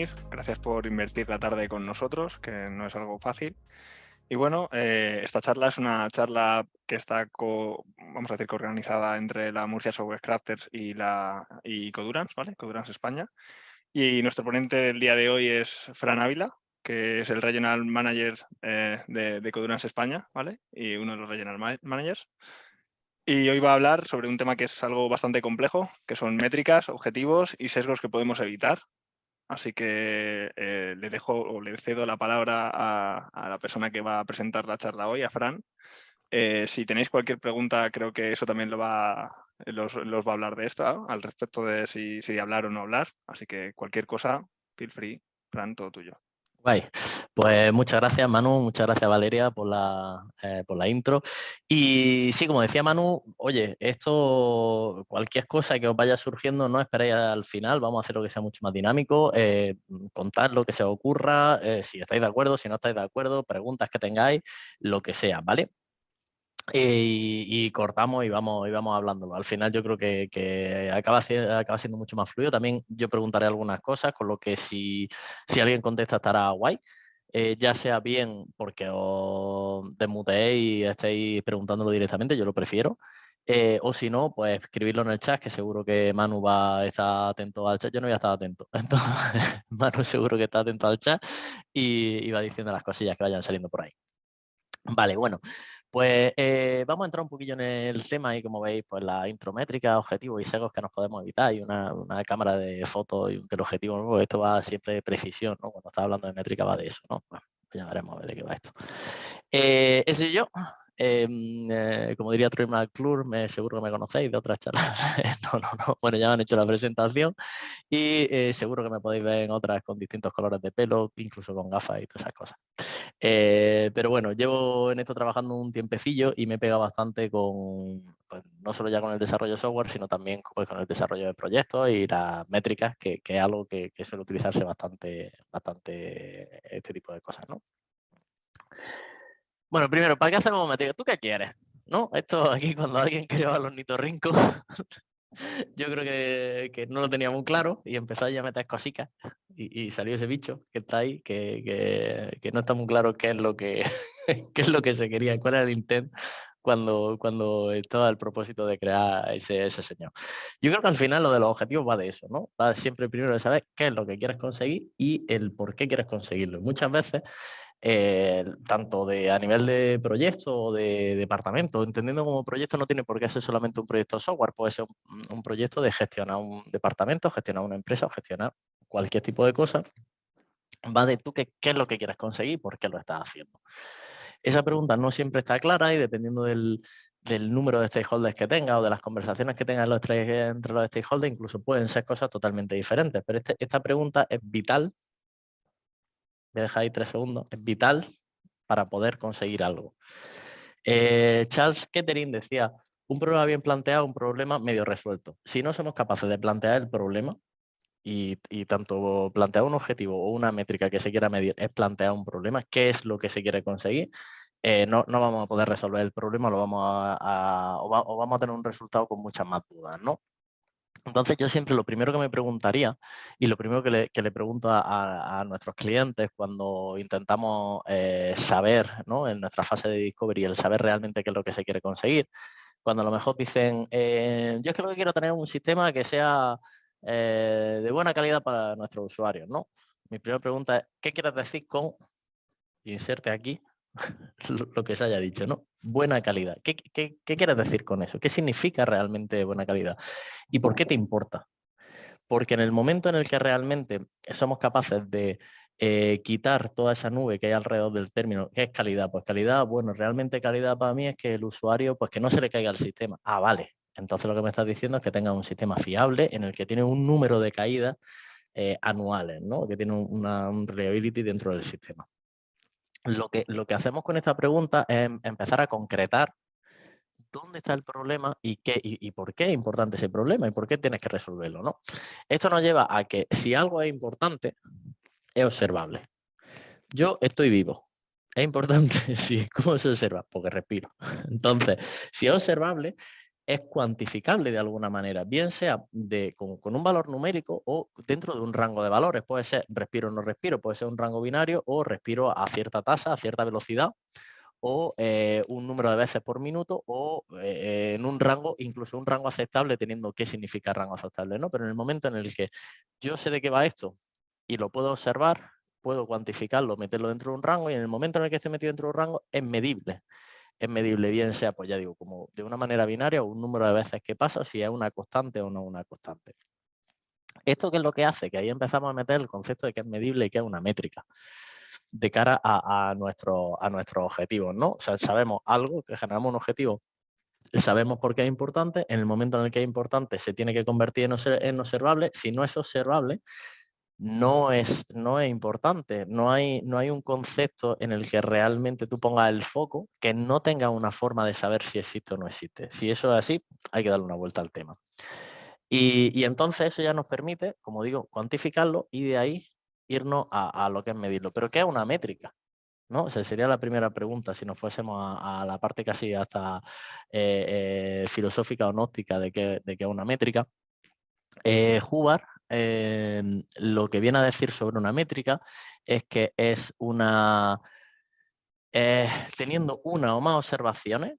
venir, gracias por invertir la tarde con nosotros, que no es algo fácil. Y bueno, esta charla es una charla que está, vamos a decir, coorganizada entre la Murcia Software Crafters y Codurance, ¿vale? Codurance España. Y nuestro ponente del día de hoy es Fran Ávila, que es el Regional Manager de Codurance España, ¿vale? Y uno de los Regional Managers. Y hoy va a hablar sobre un tema que es algo bastante complejo, que son métricas, objetivos y sesgos que podemos evitar. Así que le dejo o le cedo la palabra a la persona que va a presentar la charla hoy, a Fran. Si tenéis cualquier pregunta, creo que eso también los va a hablar de esto, ¿no? Al respecto de si hablar o no hablar. Así que cualquier cosa, feel free. Fran, todo tuyo. Guay. Pues muchas gracias, Manu, muchas gracias, Valeria, por la intro. Y sí, como decía Manu, oye, esto, cualquier cosa que os vaya surgiendo, no esperéis al final, vamos a hacer lo que sea mucho más dinámico, contad lo que se os ocurra, si estáis de acuerdo, si no estáis de acuerdo, preguntas que tengáis, lo que sea, ¿vale? Y cortamos y vamos hablándolo. Al final yo creo que acaba siendo mucho más fluido. También yo preguntaré algunas cosas, con lo que si alguien contesta estará guay. Ya sea bien porque os desmuteéis y estéis preguntándolo directamente, yo lo prefiero. O si no, pues escribirlo en el chat, que seguro que Manu va a estar atento al chat. Yo no voy a estar atento. Entonces, Manu seguro que está atento al chat y va diciendo las cosillas que vayan saliendo por ahí. Vale, bueno, pues vamos a entrar un poquillo en el tema y como veis, pues la intrométrica, objetivos y sesgos que nos podemos evitar y una cámara de fotos y un teleobjetivo nuevo, esto va siempre de precisión, ¿no? Cuando está hablando de métrica va de eso, ¿no? Bueno, pues ya veremos a ver de qué va esto. Ese soy yo. Como diría Troy McClure, seguro que me conocéis de otras charlas. No. Bueno, ya me han hecho la presentación y seguro que me podéis ver en otras con distintos colores de pelo, incluso con gafas y todas esas cosas. Pero bueno, llevo en esto trabajando un tiempecillo y me he pegado bastante con, pues, no solo ya con el desarrollo de software, sino también pues, con el desarrollo de proyectos y las métricas, que es algo que suele utilizarse bastante este tipo de cosas, ¿no? Bueno, primero, ¿para qué hacemos métricas? ¿Tú qué quieres? ¿No? Esto aquí cuando alguien creó al ornitorrinco, yo creo que no lo tenía muy claro y empezó a meter cositas y salió ese bicho que está ahí, que no está muy claro qué es lo que, qué es lo que se quería, cuál era el intent cuando estaba el propósito de crear ese señor. Yo creo que al final lo de los objetivos va de eso, ¿no? Va siempre primero de saber qué es lo que quieres conseguir y el por qué quieres conseguirlo. Y muchas veces tanto a nivel de proyecto o de departamento, entendiendo como proyecto no tiene por qué ser solamente un proyecto de software, puede ser un proyecto de gestionar un departamento, gestionar una empresa o gestionar cualquier tipo de cosa. Va de tú qué es lo que quieres conseguir y por qué lo estás haciendo. Esa pregunta no siempre está clara y dependiendo del número de stakeholders que tenga o de las conversaciones que tengas entre los stakeholders, incluso pueden ser cosas totalmente diferentes. Pero esta pregunta es vital. Voy a dejar ahí 3 segundos. Es vital para poder conseguir algo. Charles Kettering decía, un problema bien planteado, un problema medio resuelto. Si no somos capaces de plantear el problema y tanto plantear un objetivo o una métrica que se quiera medir es plantear un problema, qué es lo que se quiere conseguir, no vamos a poder resolver el problema, o vamos a tener un resultado con muchas más dudas, ¿no? Entonces yo siempre lo primero que me preguntaría y lo primero que le pregunto a nuestros clientes cuando intentamos saber, ¿no? En nuestra fase de discovery, el saber realmente qué es lo que se quiere conseguir, cuando a lo mejor dicen, yo es que lo que quiero tener un sistema que sea de buena calidad para nuestros usuarios, ¿no? Mi primera pregunta es, ¿qué quieres decir con, inserte aquí, lo que se haya dicho, ¿no? Buena calidad. ¿Qué quieres decir con eso? ¿Qué significa realmente buena calidad? ¿Y por qué te importa? Porque en el momento en el que realmente somos capaces de quitar toda esa nube que hay alrededor del término, ¿qué es calidad? Pues calidad, bueno, realmente calidad para mí es que el usuario, pues que no se le caiga el sistema. Ah, vale. Entonces lo que me estás diciendo es que tenga un sistema fiable en el que tiene un número de caídas anuales, ¿no? Que tiene un reliability dentro del sistema. Lo que hacemos con esta pregunta es empezar a concretar dónde está el problema y por qué es importante ese problema y por qué tienes que resolverlo, ¿no? Esto nos lleva a que si algo es importante, es observable. Yo estoy vivo. Es importante, sí. ¿Cómo se observa? Porque respiro. Entonces, si es observable, es cuantificable de alguna manera, bien sea con un valor numérico o dentro de un rango de valores. Puede ser respiro o no respiro, puede ser un rango binario o respiro a cierta tasa, a cierta velocidad, o un número de veces por minuto, o en un rango, incluso un rango aceptable, teniendo qué significa rango aceptable, ¿no? Pero en el momento en el que yo sé de qué va esto y lo puedo observar, puedo cuantificarlo, meterlo dentro de un rango, y en el momento en el que esté metido dentro de un rango es medible. Es medible, bien sea, pues ya digo, como de una manera binaria o un número de veces que pasa, o si es una constante o no una constante. ¿Esto qué es lo que hace? Que ahí empezamos a meter el concepto de que es medible y que es una métrica de cara a nuestros objetivos, ¿no? O sea, sabemos algo, que generamos un objetivo, sabemos por qué es importante, en el momento en el que es importante se tiene que convertir en observable. Si no es observable, no es importante, no hay un concepto en el que realmente tú pongas el foco que no tenga una forma de saber si existe o no existe. Si eso es así, hay que darle una vuelta al tema. Y entonces eso ya nos permite, como digo, cuantificarlo y de ahí irnos a lo que es medirlo. ¿Pero qué es una métrica? ¿No? O sea, sería la primera pregunta si nos fuésemos a la parte casi hasta filosófica o gnóstica de qué es una métrica. Hubbard lo que viene a decir sobre una métrica es que es teniendo una o más observaciones,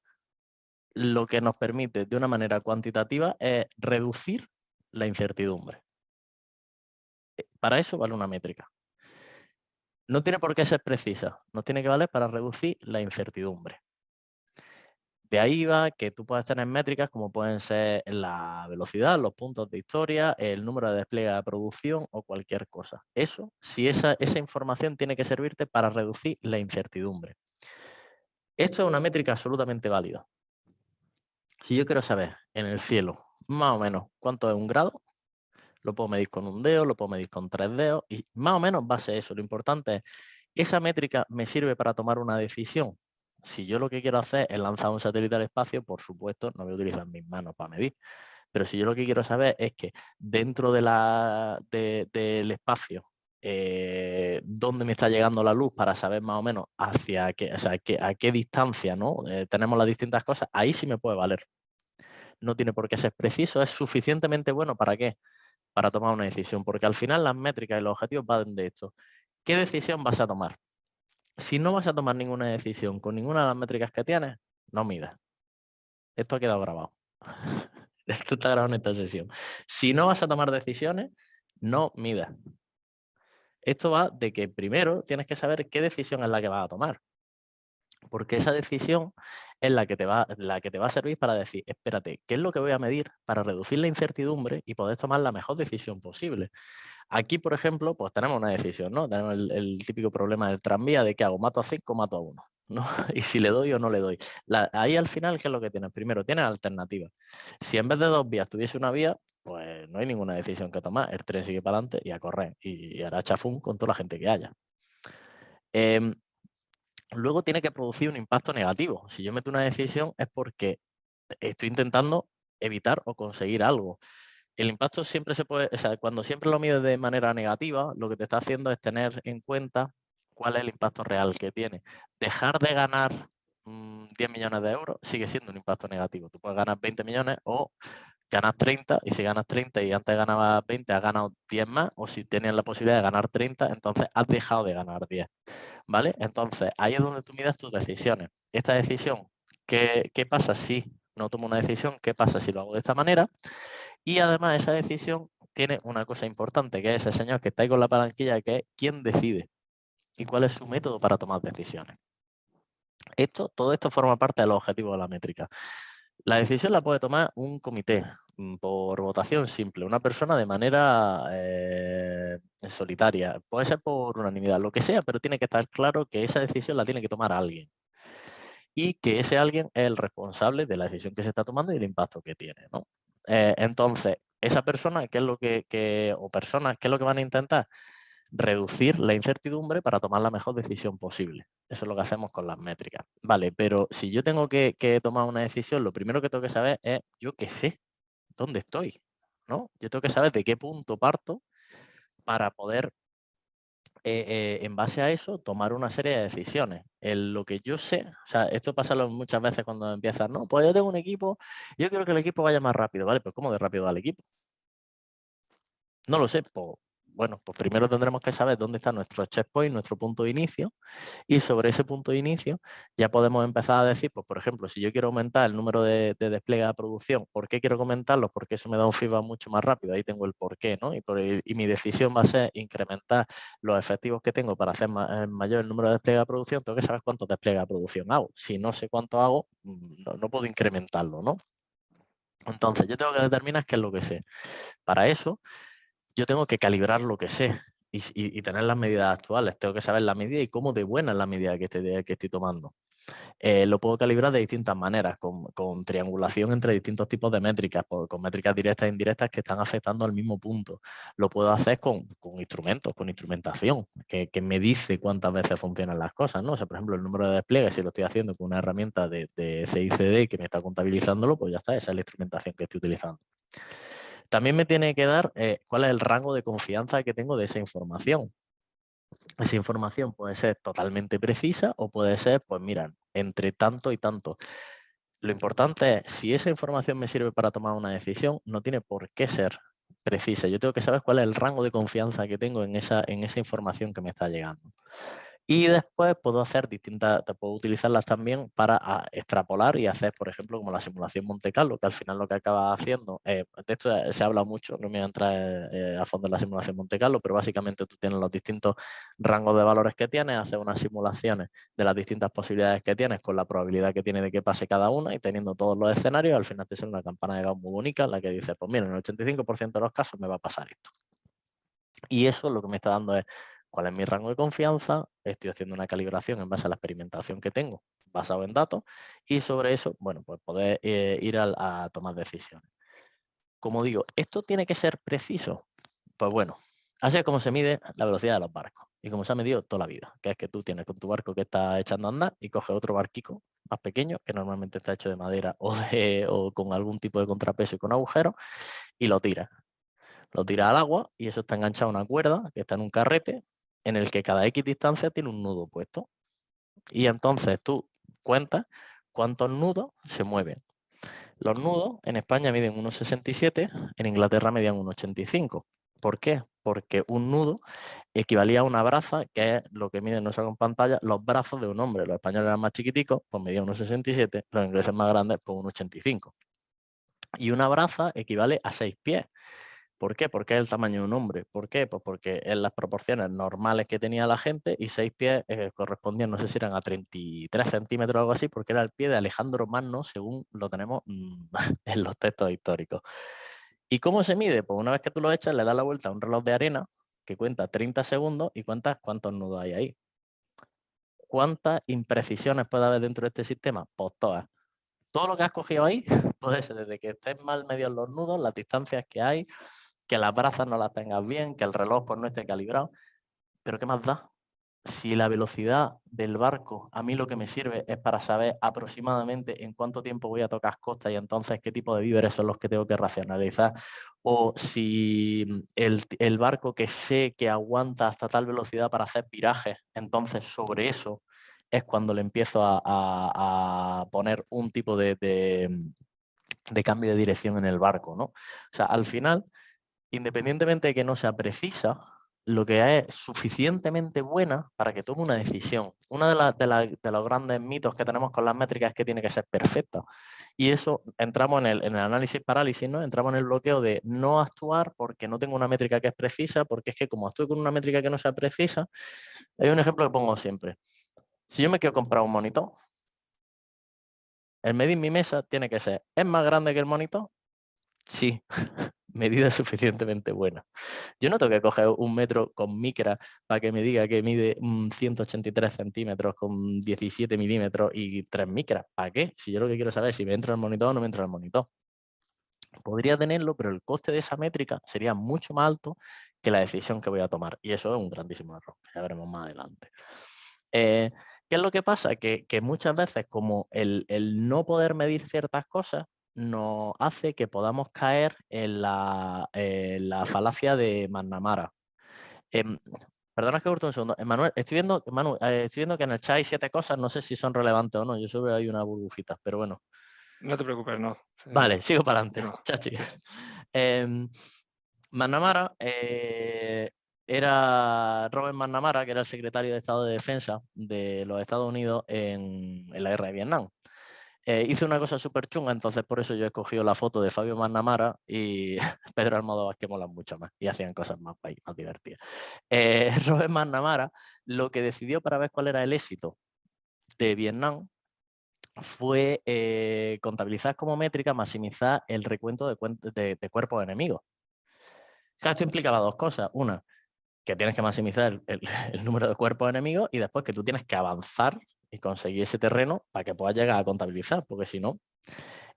lo que nos permite de una manera cuantitativa es reducir la incertidumbre. Para eso vale una métrica. No tiene por qué ser precisa, nos tiene que valer para reducir la incertidumbre. De ahí va que tú puedes tener métricas como pueden ser la velocidad, los puntos de historia, el número de despliegue de producción o cualquier cosa. Eso, si esa información tiene que servirte para reducir la incertidumbre. Esto es una métrica absolutamente válida. Si yo quiero saber en el cielo, más o menos, cuánto es un grado, lo puedo medir con un dedo, lo puedo medir con 3 dedos y más o menos va a ser eso. Lo importante es, ¿esa métrica me sirve para tomar una decisión? Si yo lo que quiero hacer es lanzar un satélite al espacio, por supuesto, no voy a utilizar mis manos para medir. Pero si yo lo que quiero saber es que dentro del espacio, dónde me está llegando la luz para saber más o menos hacia qué, o sea, a qué distancia, ¿no? Tenemos las distintas cosas, ahí sí me puede valer. No tiene por qué ser preciso, es suficientemente bueno ¿para qué? Para tomar una decisión, porque al final las métricas y los objetivos van de esto. ¿Qué decisión vas a tomar? Si no vas a tomar ninguna decisión con ninguna de las métricas que tienes, no midas. Esto ha quedado grabado. Esto está grabado en esta sesión. Si no vas a tomar decisiones, no midas. Esto va de que primero tienes que saber qué decisión es la que vas a tomar. Porque esa decisión es la que te va a servir para decir, espérate, ¿qué es lo que voy a medir para reducir la incertidumbre y poder tomar la mejor decisión posible? Aquí, por ejemplo, pues tenemos una decisión, ¿no? Tenemos el típico problema del tranvía de qué hago, mato a 5, mato a 1, ¿no? Y si le doy o no le doy. Ahí al final, ¿qué es lo que tienes? Primero, tienes alternativas. Si en vez de 2 vías tuviese una vía, pues no hay ninguna decisión que tomar. El tren sigue para adelante y a correr. Y hará chafún con toda la gente que haya. Luego tiene que producir un impacto negativo. Si yo meto una decisión es porque estoy intentando evitar o conseguir algo. El impacto siempre se puede, o sea, cuando siempre lo mides de manera negativa, lo que te está haciendo es tener en cuenta cuál es el impacto real que tiene. Dejar de ganar 10 millones de euros sigue siendo un impacto negativo. Tú puedes ganar 20 millones o ganas 30, y si ganas 30 y antes ganabas 20, has ganado 10 más, o si tenías la posibilidad de ganar 30, entonces has dejado de ganar 10. ¿Vale? Entonces, ahí es donde tú mides tus decisiones. Esta decisión, ¿qué pasa si no tomo una decisión? ¿Qué pasa si lo hago de esta manera? Y además esa decisión tiene una cosa importante, que es ese señor que está ahí con la palanquilla, que es quién decide y cuál es su método para tomar decisiones. Todo esto forma parte de los objetivos de la métrica. La decisión la puede tomar un comité por votación simple, una persona de manera solitaria, puede ser por unanimidad, lo que sea, pero tiene que estar claro que esa decisión la tiene que tomar alguien y que ese alguien es el responsable de la decisión que se está tomando y el impacto que tiene, ¿no? Entonces, esa persona, ¿qué es lo o personas, qué es lo que van a intentar? Reducir la incertidumbre para tomar la mejor decisión posible. Eso es lo que hacemos con las métricas. Vale, pero si yo tengo que tomar una decisión, lo primero que tengo que saber es, yo qué sé, dónde estoy, ¿no? Yo tengo que saber de qué punto parto para poder en base a eso, tomar una serie de decisiones. En lo que yo sé, o sea, esto pasa muchas veces cuando empiezas, no, pues yo tengo un equipo, yo quiero que el equipo vaya más rápido, ¿vale? Pues ¿cómo de rápido va el equipo? No lo sé, pues bueno, pues primero tendremos que saber dónde está nuestro checkpoint, nuestro punto de inicio, y sobre ese punto de inicio ya podemos empezar a decir, pues por ejemplo, si yo quiero aumentar el número de despliegue a producción, ¿por qué quiero aumentarlo? Porque eso me da un feedback mucho más rápido, ahí tengo el por qué, ¿no? Y mi decisión va a ser incrementar los efectivos que tengo para hacer mayor el número de despliegue a producción, tengo que saber cuántos despliegues a producción hago. Si no sé cuánto hago, no puedo incrementarlo, ¿no? Entonces, yo tengo que determinar qué es lo que sé. Para eso, yo tengo que calibrar lo que sé y tener las medidas actuales. Tengo que saber la medida y cómo de buena es la medida que estoy tomando. Lo puedo calibrar de distintas maneras, con triangulación entre distintos tipos de métricas, con métricas directas e indirectas que están afectando al mismo punto. Lo puedo hacer con instrumentos, con instrumentación, que me dice cuántas veces funcionan las cosas, ¿no? O sea, por ejemplo, el número de despliegues, si lo estoy haciendo con una herramienta de CICD que me está contabilizándolo, pues ya está, esa es la instrumentación que estoy utilizando. También me tiene que dar cuál es el rango de confianza que tengo de esa información. Esa información puede ser totalmente precisa o puede ser, pues mira, entre tanto y tanto. Lo importante es, si esa información me sirve para tomar una decisión, no tiene por qué ser precisa. Yo tengo que saber cuál es el rango de confianza que tengo en esa información que me está llegando. Y después puedo hacer puedo utilizarlas también para extrapolar y hacer, por ejemplo, como la simulación Monte Carlo, que al final lo que acaba haciendo, de esto se habla mucho, no me voy a entrar a fondo en la simulación Monte Carlo, pero básicamente tú tienes los distintos rangos de valores que tienes, haces unas simulaciones de las distintas posibilidades que tienes con la probabilidad que tiene de que pase cada una y teniendo todos los escenarios, al final te sale una campana de Gauss muy bonita en la que dice, pues mira, en el 85% de los casos me va a pasar esto. Y eso lo que me está dando es cuál es mi rango de confianza, estoy haciendo una calibración en base a la experimentación que tengo, basado en datos, y sobre eso, bueno, pues poder ir a tomar decisiones. Como digo, ¿esto tiene que ser preciso? Pues bueno, así es como se mide la velocidad de los barcos, y como se ha medido toda la vida, que es que tú tienes con tu barco que está echando a andar y coges otro barquico más pequeño, que normalmente está hecho de madera o con algún tipo de contrapeso y con agujeros, y lo tiras. Lo tiras al agua y eso está enganchado a una cuerda que está en un carrete en el que cada X distancia tiene un nudo puesto. Y entonces tú cuentas cuántos nudos se mueven. Los nudos en España miden 1,67, en Inglaterra medían 1,85. ¿Por qué? Porque un nudo equivalía a una braza, que es lo que miden, no salgo en pantalla, los brazos de un hombre. Los españoles eran más chiquiticos, pues medían 1,67, los ingleses más grandes, pues 1,85. Y una braza equivale a 6 pies. ¿Por qué? Porque es el tamaño de un hombre. ¿Por qué? Pues porque es las proporciones normales que tenía la gente y 6 pies correspondían, no sé si eran a 33 centímetros o algo así, porque era el pie de Alejandro Magno, según lo tenemos en los textos históricos. ¿Y cómo se mide? Pues una vez que tú lo echas, le das la vuelta a un reloj de arena que cuenta 30 segundos y cuentas cuántos nudos hay ahí. ¿Cuántas imprecisiones puede haber dentro de este sistema? Pues todas. Todo lo que has cogido ahí puede ser desde que estés mal medio en los nudos, las distancias que hay, que las brazas no las tengas bien, que el reloj pues, no esté calibrado. Pero ¿qué más da? Si la velocidad del barco a mí lo que me sirve es para saber aproximadamente en cuánto tiempo voy a tocar costa y entonces qué tipo de víveres son los que tengo que racionalizar, o si el barco que sé que aguanta hasta tal velocidad para hacer virajes, entonces sobre eso es cuando le empiezo a poner un tipo de cambio de dirección en el barco, ¿no? O sea, al final, independientemente de que no sea precisa, lo que es suficientemente buena para que tome una decisión. Uno de los grandes mitos que tenemos con las métricas es que tiene que ser perfecta. Y eso entramos en el análisis parálisis, ¿no? Entramos en el bloqueo de no actuar porque no tengo una métrica que es precisa, porque es que como actúo con una métrica que no sea precisa, hay un ejemplo que pongo siempre. Si yo me quiero comprar un monitor, el medir mi mesa tiene que ser, ¿es más grande que el monitor? Sí, medida suficientemente buena. Yo no tengo que coger un metro con micra para que me diga que mide 183 centímetros con 17 milímetros y 3 micras. ¿Para qué? Si yo lo que quiero saber es si me entra el monitor o no me entra el monitor. Podría tenerlo, pero el coste de esa métrica sería mucho más alto que la decisión que voy a tomar. Y eso es un grandísimo error, que ya veremos más adelante. ¿Qué es lo que pasa? Que muchas veces como el no poder medir ciertas cosas nos hace que podamos caer en la falacia de McNamara. Perdona que corto un segundo. Manuel, Manu, estoy viendo que en el chat hay 7 cosas, no sé si son relevantes o no. Yo solo veo ahí una burbujita, pero bueno. No te preocupes, no. Vale, sigo para adelante. Continúa. Chachi. McNamara era Robert McNamara, que era el secretario de Estado de Defensa de los Estados Unidos en la guerra de Vietnam. Hice una cosa súper chunga, entonces por eso yo he escogido la foto de Fabio McNamara y Pedro Almodóvar, que molan mucho más y hacían cosas más divertidas. Robert McNamara lo que decidió para ver cuál era el éxito de Vietnam fue contabilizar como métrica, maximizar el recuento de cuerpos enemigos. O sea, esto implicaba dos cosas. Una, que tienes que maximizar el número de cuerpos enemigos y después que tú tienes que avanzar y conseguir ese terreno para que puedas llegar a contabilizar, porque si no...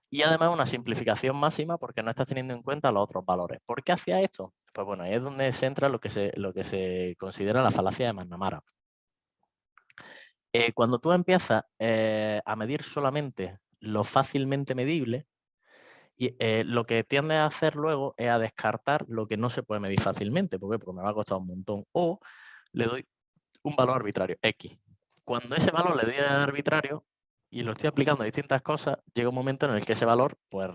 Y además una simplificación máxima porque no estás teniendo en cuenta los otros valores. ¿Por qué hacía esto? Pues bueno, ahí es donde se entra lo que se considera la falacia de McNamara. Cuando tú empiezas a medir solamente lo fácilmente medible, lo que tiendes a hacer luego es a descartar lo que no se puede medir fácilmente. ¿Por qué? Porque me va a costar un montón. O le doy un valor arbitrario, X. Cuando ese valor le doy arbitrario y lo estoy aplicando a distintas cosas, llega un momento en el que ese valor pues,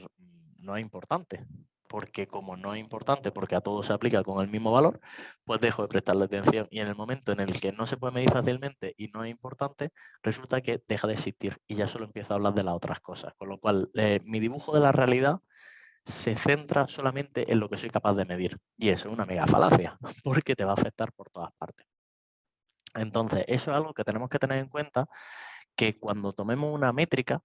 no es importante. Porque como no es importante, porque a todo se aplica con el mismo valor, pues dejo de prestarle atención. Y en el momento en el que no se puede medir fácilmente y no es importante, resulta que deja de existir y ya solo empiezo a hablar de las otras cosas. Con lo cual, mi dibujo de la realidad se centra solamente en lo que soy capaz de medir. Y eso es una mega falacia, porque te va a afectar por todas partes. Entonces, eso es algo que tenemos que tener en cuenta, que cuando tomemos una métrica,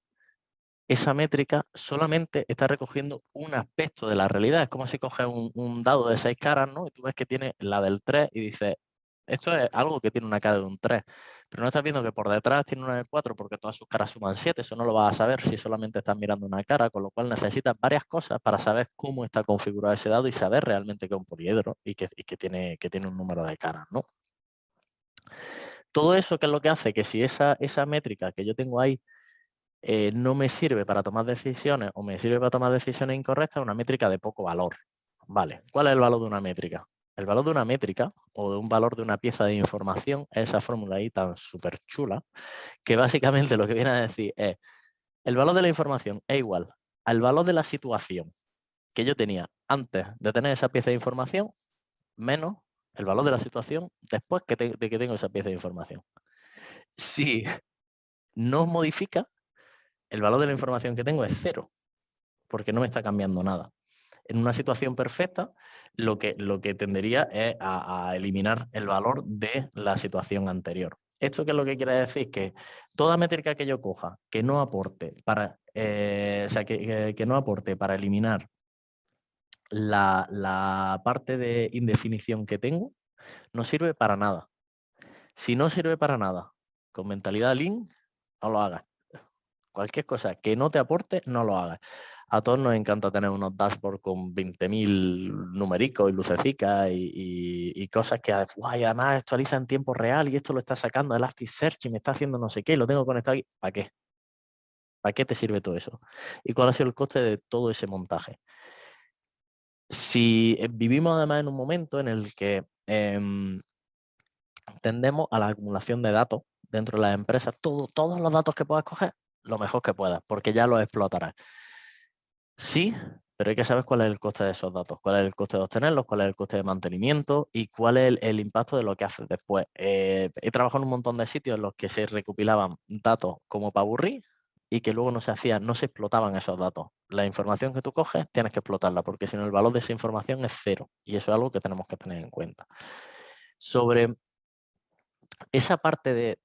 esa métrica solamente está recogiendo un aspecto de la realidad. Es como si coges un dado de 6 caras, ¿no? Y tú ves que tiene la del 3 y dices, esto es algo que tiene una cara de un 3. Pero no estás viendo que por detrás tiene una de 4 porque todas sus caras suman 7. Eso no lo vas a saber si solamente estás mirando una cara, con lo cual necesitas varias cosas para saber cómo está configurado ese dado y saber realmente que es un poliedro y que tiene un número de caras, ¿no? Todo eso, ¿qué es lo que hace? Que si esa métrica que yo tengo ahí no me sirve para tomar decisiones o me sirve para tomar decisiones incorrectas, es una métrica de poco valor. Vale, ¿cuál es el valor de una métrica? El valor de una métrica o de un valor de una pieza de información es esa fórmula ahí tan súper chula, que básicamente lo que viene a decir es, el valor de la información es igual al valor de la situación que yo tenía antes de tener esa pieza de información, menos el valor de la situación después de que tengo esa pieza de información. Si no modifica, el valor de la información que tengo es 0, porque no me está cambiando nada. En una situación perfecta, lo que tendería es a eliminar el valor de la situación anterior. ¿Esto qué es lo que quiere decir? Que toda métrica que yo coja que no aporte para, que no aporte para eliminar la parte de indefinición que tengo, no sirve para nada. Si no sirve para nada, con mentalidad lean, no lo hagas. Cualquier cosa que no te aporte, no lo hagas. A todos nos encanta tener unos dashboards con 20.000 numericos y lucecicas y cosas que además actualiza en tiempo real y esto lo está sacando Elasticsearch y me está haciendo no sé qué, lo tengo conectado aquí. ¿Para qué? ¿Para qué te sirve todo eso? ¿Y cuál ha sido el coste de todo ese montaje? Si vivimos además en un momento en el que tendemos a la acumulación de datos dentro de las empresas, todos los datos que puedas coger, lo mejor que puedas, porque ya los explotarás. Sí, pero hay que saber cuál es el coste de esos datos, cuál es el coste de obtenerlos, cuál es el coste de mantenimiento y cuál es el impacto de lo que haces después. He trabajado en un montón de sitios en los que se recopilaban datos como para aburrir y que luego no se explotaban esos datos. La información que tú coges tienes que explotarla porque si no el valor de esa información es 0 y eso es algo que tenemos que tener en cuenta. Sobre esa parte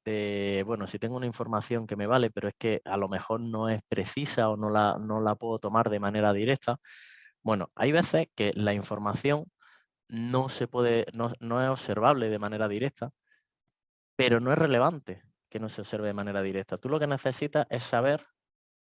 bueno, si tengo una información que me vale, pero es que a lo mejor no es precisa o no la puedo tomar de manera directa. Bueno, hay veces que la información no es observable de manera directa, pero no es relevante que no se observe de manera directa. Tú lo que necesitas es saber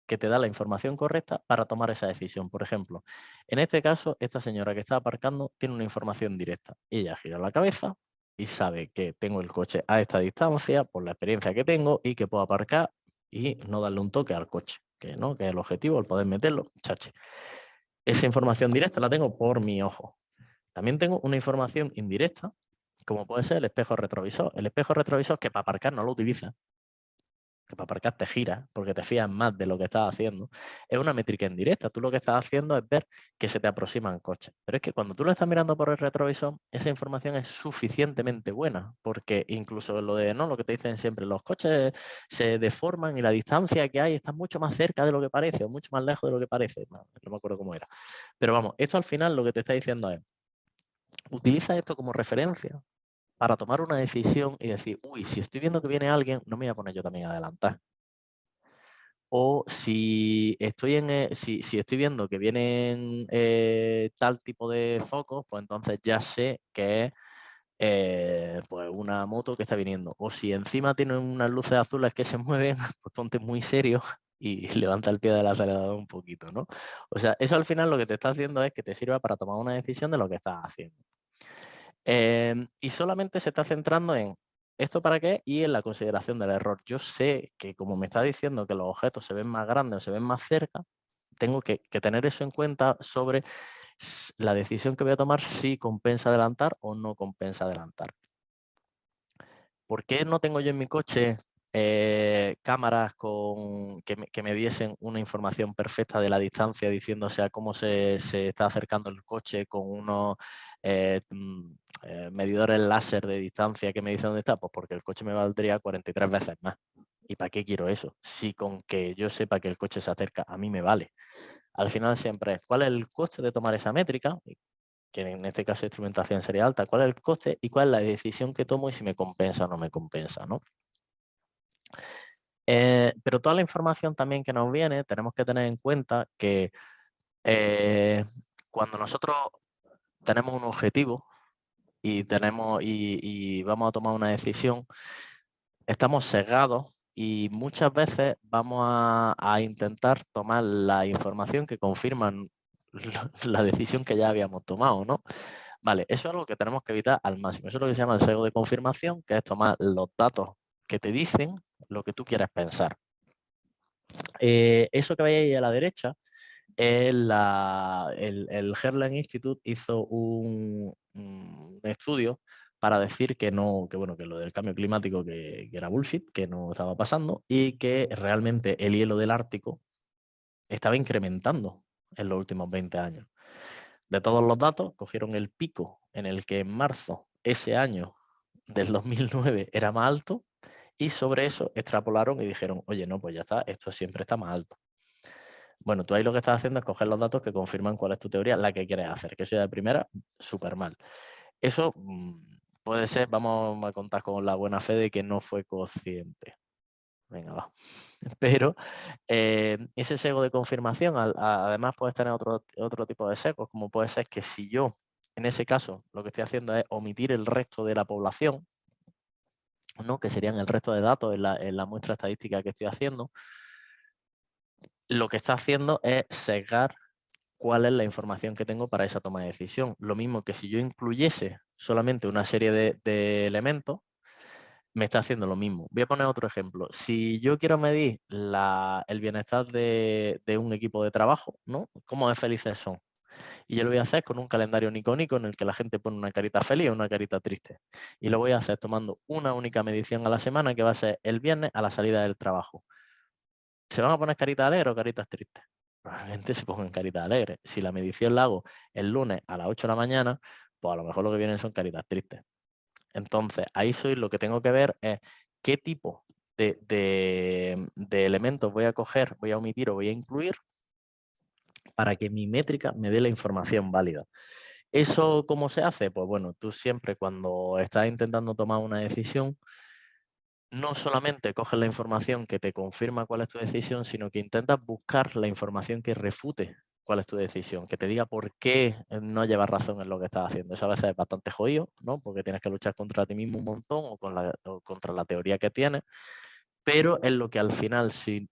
que te da la información correcta para tomar esa decisión. Por ejemplo, en este caso, esta señora que está aparcando tiene una información directa. Ella gira la cabeza y sabe que tengo el coche a esta distancia por la experiencia que tengo y que puedo aparcar y no darle un toque al coche, que es el objetivo, el poder meterlo, chache. Esa información directa la tengo por mi ojo. También tengo una información indirecta, como puede ser el espejo retrovisor. El espejo retrovisor que para aparcar no lo utiliza, que para aparcar te gira porque te fías más de lo que estás haciendo, es una métrica indirecta. Tú lo que estás haciendo es ver que se te aproximan coches. Pero es que cuando tú lo estás mirando por el retrovisor, esa información es suficientemente buena, porque incluso lo que te dicen siempre, los coches se deforman y la distancia que hay está mucho más cerca de lo que parece o mucho más lejos de lo que parece. No me acuerdo cómo era. Pero vamos, esto al final lo que te está diciendo es, utiliza esto como referencia para tomar una decisión y decir, uy, si estoy viendo que viene alguien, no me voy a poner yo también a adelantar. O si estoy, si estoy viendo que vienen tal tipo de focos, pues entonces ya sé que es pues una moto que está viniendo. O si encima tienen unas luces azules que se mueven, pues ponte muy serio y levanta el pie del acelerador un poquito, ¿no? O sea, eso al final lo que te está haciendo es que te sirva para tomar una decisión de lo que estás haciendo. Y solamente se está centrando en esto para qué y en la consideración del error. Yo sé que como me está diciendo que los objetos se ven más grandes o se ven más cerca, tengo que tener eso en cuenta sobre la decisión que voy a tomar, si compensa adelantar o no compensa adelantar. ¿Por qué no tengo yo en mi coche cámaras que me diesen una información perfecta de la distancia, diciéndose a cómo se está acercando el coche con unos medidores láser de distancia que me dicen dónde está? Pues porque el coche me valdría 43 veces más. ¿Y para qué quiero eso? Si con que yo sepa que el coche se acerca, a mí me vale. Al final siempre es, ¿cuál es el coste de tomar esa métrica? Que en este caso de instrumentación sería alta. ¿Cuál es el coste y cuál es la decisión que tomo y si me compensa o no me compensa, ¿no? Pero toda la información también que nos viene, tenemos que tener en cuenta que cuando nosotros tenemos un objetivo y vamos a tomar una decisión, estamos sesgados y muchas veces vamos a intentar tomar la información que confirma la decisión que ya habíamos tomado, ¿no? Vale, eso es algo que tenemos que evitar al máximo. Eso es lo que se llama el sesgo de confirmación, que es tomar los datos que te dicen lo que tú quieres pensar. Eso que veis ahí a la derecha es el Herland Institute hizo un estudio para decir que no, que bueno, que lo del cambio climático que era bullshit, que no estaba pasando y que realmente el hielo del Ártico estaba incrementando en los últimos 20 años. De todos los datos, cogieron el pico en el que en marzo ese año del 2009 era más alto y sobre eso extrapolaron y dijeron, oye, no, pues ya está, esto siempre está más alto. Bueno, tú ahí lo que estás haciendo es coger los datos que confirman cuál es tu teoría, la que quieres hacer, que eso ya de primera, súper mal. Eso puede ser, vamos a contar con la buena fe de que no fue consciente. Venga, va. Pero ese sesgo de confirmación, además puedes tener otro tipo de sesgos, como puede ser que si yo, en ese caso, lo que estoy haciendo es omitir el resto de la población, ¿no? Que serían el resto de datos en la muestra estadística que estoy haciendo, lo que está haciendo es sesgar cuál es la información que tengo para esa toma de decisión. Lo mismo que si yo incluyese solamente una serie de elementos, me está haciendo lo mismo. Voy a poner otro ejemplo. Si yo quiero medir el bienestar de un equipo de trabajo, ¿no? ¿Cómo de felices son? Y yo lo voy a hacer con un calendario nicónico en el que la gente pone una carita feliz o una carita triste. Y lo voy a hacer tomando una única medición a la semana, que va a ser el viernes a la salida del trabajo. ¿Se van a poner caritas alegres o caritas tristes? Probablemente se pongan caritas alegres. Si la medición la hago el lunes a las 8 de la mañana, pues a lo mejor lo que vienen son caritas tristes. Entonces, ahí lo que tengo que ver es qué tipo de elementos voy a coger, voy a omitir o voy a incluir para que mi métrica me dé la información válida. ¿Eso cómo se hace? Pues bueno, tú siempre cuando estás intentando tomar una decisión, no solamente coges la información que te confirma cuál es tu decisión, sino que intentas buscar la información que refute cuál es tu decisión, que te diga por qué no llevas razón en lo que estás haciendo. Eso a veces es bastante jodido, ¿no? Porque tienes que luchar contra ti mismo un montón o contra la teoría que tienes, pero es lo que al final, si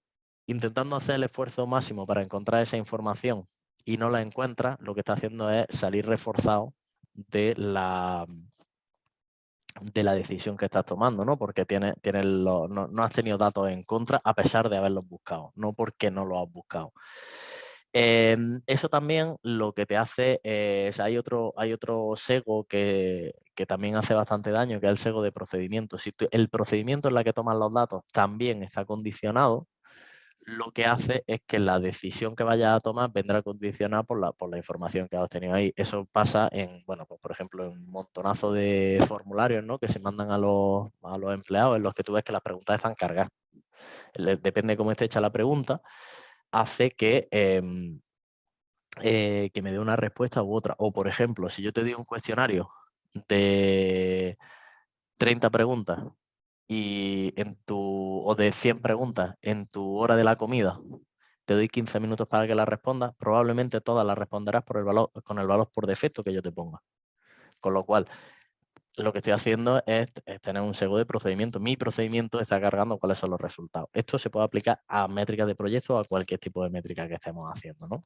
intentando hacer el esfuerzo máximo para encontrar esa información y no la encuentras, lo que está haciendo es salir reforzado de la decisión que estás tomando, ¿no? Porque no has tenido datos en contra a pesar de haberlos buscado, no porque no los has buscado. Eso también lo que te hace, o sea, hay otro sesgo que también hace bastante daño, que es el sesgo de procedimiento. Si el procedimiento en el que toman los datos también está condicionado, lo que hace es que la decisión que vayas a tomar vendrá condicionada por la información que has obtenido ahí. Eso pasa en, bueno, pues por ejemplo, en un montonazo de formularios, ¿no?, que se mandan a los empleados, en los que tú ves que las preguntas están cargadas. Depende de cómo esté hecha la pregunta, hace que me dé una respuesta u otra. O, por ejemplo, si yo te doy un cuestionario de 30 preguntas o de 100 preguntas en tu hora de la comida, te doy 15 minutos para que las respondas, probablemente todas las responderás con el valor por defecto que yo te ponga. Con lo cual, lo que estoy haciendo es tener un sesgo de procedimiento. Mi procedimiento está cargando cuáles son los resultados. Esto se puede aplicar a métricas de proyecto o a cualquier tipo de métrica que estemos haciendo, ¿no?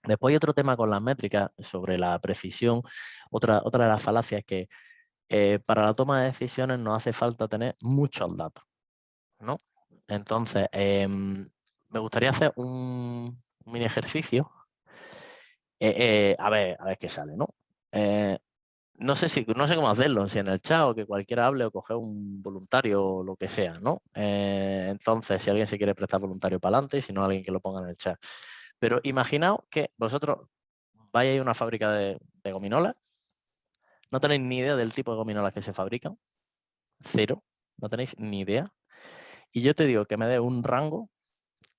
Después hay otro tema con las métricas sobre la precisión. Otra de las falacias es que para la toma de decisiones nos hace falta tener muchos datos, ¿no? Entonces, me gustaría hacer un mini ejercicio. A ver qué sale, ¿no? No sé cómo hacerlo, si en el chat o que cualquiera hable o coger un voluntario o lo que sea, ¿no? Entonces, si alguien se quiere prestar voluntario para adelante, si no, alguien que lo ponga en el chat. Pero imaginaos que vosotros vais a una fábrica de gominolas, no tenéis ni idea del tipo de gominolas que se fabrican, cero, no tenéis ni idea. Y yo te digo que me dé un rango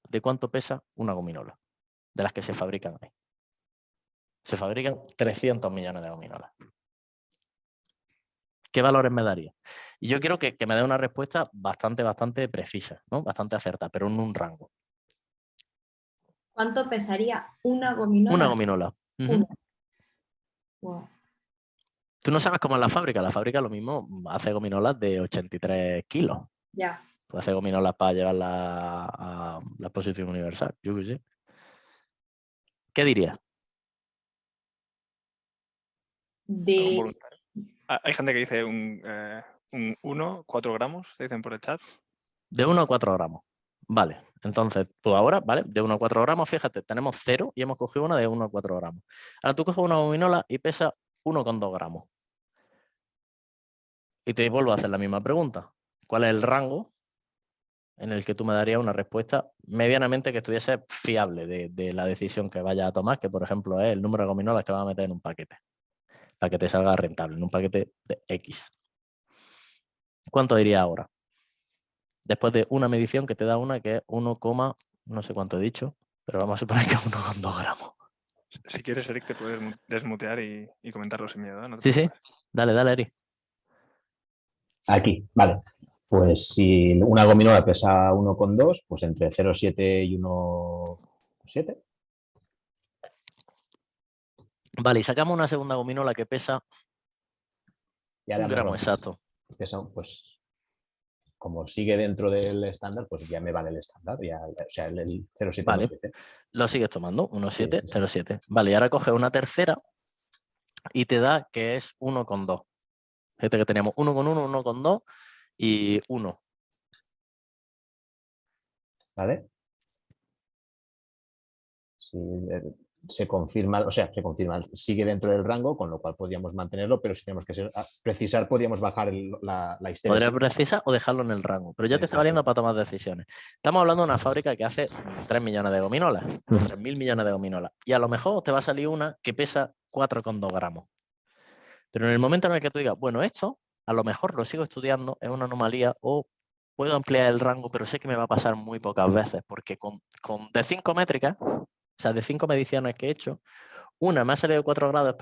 de cuánto pesa una gominola, de las que se fabrican ahí. Se fabrican 300 millones de gominolas. ¿Qué valores me daría? Y yo quiero que me dé una respuesta bastante precisa, ¿no? Bastante acertada, pero en un rango. ¿Cuánto pesaría una gominola? Una gominola. Una. Wow. Tú no sabes cómo es la fábrica. La fábrica lo mismo hace gominolas de 83 kilos. Ya. Pues hace gominolas para llevarla a la exposición universal. Yo qué sé. ¿Qué dirías? ¿Algún voluntario? Hay gente que dice un 1, 4 gramos, te dicen por el chat. De 1 a 4 gramos. Vale, entonces tú ahora, ¿vale? De 1 a 4 gramos, fíjate, tenemos 0 y hemos cogido una de 1 a 4 gramos. Ahora tú coges una gominola y pesa 1,2 gramos. Y te vuelvo a hacer la misma pregunta. ¿Cuál es el rango en el que tú me darías una respuesta medianamente que estuviese fiable de la decisión que vaya a tomar, que por ejemplo es el número de gominolas que va a meter en un paquete, para que te salga rentable, en un paquete de X? ¿Cuánto diría ahora? Después de una medición que te da una que es 1, no sé cuánto he dicho, pero vamos a suponer que es 1,2 gramos. Si quieres, Eric, te puedes desmutear y comentarlo sin miedo, ¿eh? No te Sí, preocupes. dale, Eric. Aquí, vale. Pues si una gominola pesa 1,2, pues entre 0,7 y 1,7. Vale, y sacamos una segunda gominola que pesa Ya 1 gramo exacto. Pesa, pues, como sigue dentro del estándar, pues ya me vale el estándar. Ya, o sea, el 0,7, Vale, 1,7. lo sigues tomando, 1,7, Sí. 0,7. Vale, y ahora coge una tercera y te da que es 1,2. Fíjate que teníamos 1,1, 1,2 y 1. ¿Vale? Sí, se confirma, sigue dentro del rango, con lo cual podríamos mantenerlo, pero si tenemos que precisar, podríamos bajar la histeresis. Podría precisar o dejarlo en el rango, pero ya te está valiendo para tomar decisiones. Estamos hablando de una fábrica que hace 3 millones de gominolas, 3.000 millones de gominolas, y a lo mejor te va a salir una que pesa 4,2 gramos. Pero en el momento en el que tú digas, bueno, esto a lo mejor lo sigo estudiando, es una anomalía o puedo ampliar el rango, pero sé que me va a pasar muy pocas veces, porque de 5 métricas, o sea, de 5 mediciones que he hecho, una me ha salido de 4 gramos,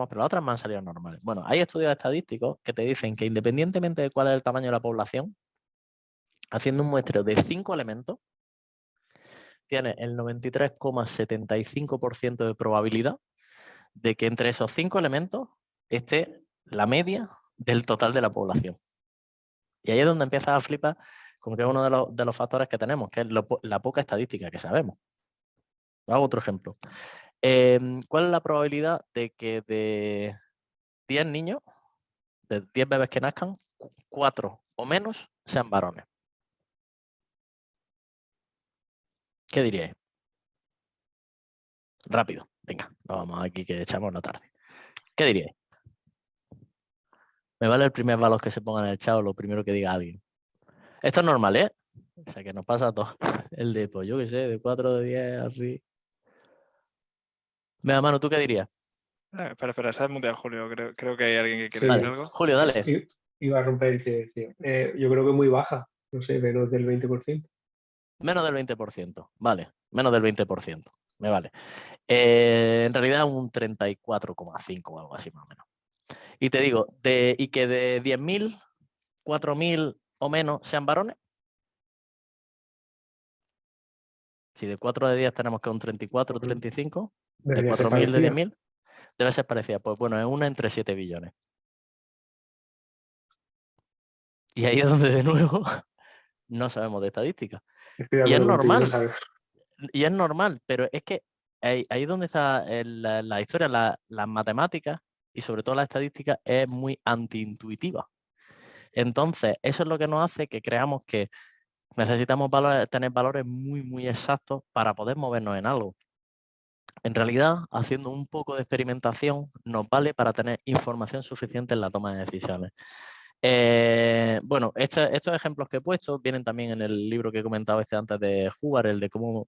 pero las otras me han salido normales. Bueno, hay estudios estadísticos que te dicen que independientemente de cuál es el tamaño de la población, haciendo un muestreo de 5 elementos, tiene el 93,75% de probabilidad de que entre esos 5 elementos esté la media del total de la población. Y ahí es donde empiezas a flipar con que es uno de los factores que tenemos, que es la poca estadística que sabemos. Hago otro ejemplo. ¿Cuál es la probabilidad de que de 10 niños, de 10 bebés que nazcan, 4 o menos sean varones? ¿Qué diríais? Rápido, venga, vamos aquí que echamos la tarde. ¿Qué diríais? Me vale el primer valor que se ponga en el chat o lo primero que diga alguien. Esto es normal, ¿eh? O sea, que nos pasa a todos. El de, pues yo qué sé, de 4 de 10, así. Venga, Manu, ¿tú qué dirías? Espera, se ha desmuteado Julio. Creo que hay alguien que quiere Sí. decir Vale, algo. Julio, dale. Iba a romper el silencio. Yo creo que muy baja, no sé, menos del 20%. Menos del 20%. Vale, menos del 20%. Me vale. En realidad un 34,5 o algo así más o menos. Y te digo, y que de 10.000, 4.000 o menos sean varones. Si de 4 de 10 tenemos que un 34 o 35, de Debería ser 4.000 de parecida. 10.000, debe ser parecida. Pues bueno, es una entre 7 billones. Y ahí es donde de nuevo no sabemos de estadística. Estoy de Y es acuerdo contigo, no normal, sabes. y es normal, pero es que ahí es donde está la historia, las matemáticas y sobre todo la estadística es muy antiintuitiva. Entonces, eso es lo que nos hace que creamos que necesitamos tener valores muy, muy exactos para poder movernos en algo. En realidad, haciendo un poco de experimentación nos vale para tener información suficiente en la toma de decisiones. Bueno, estos ejemplos que he puesto vienen también en el libro que he comentado antes de Hubbard, el de cómo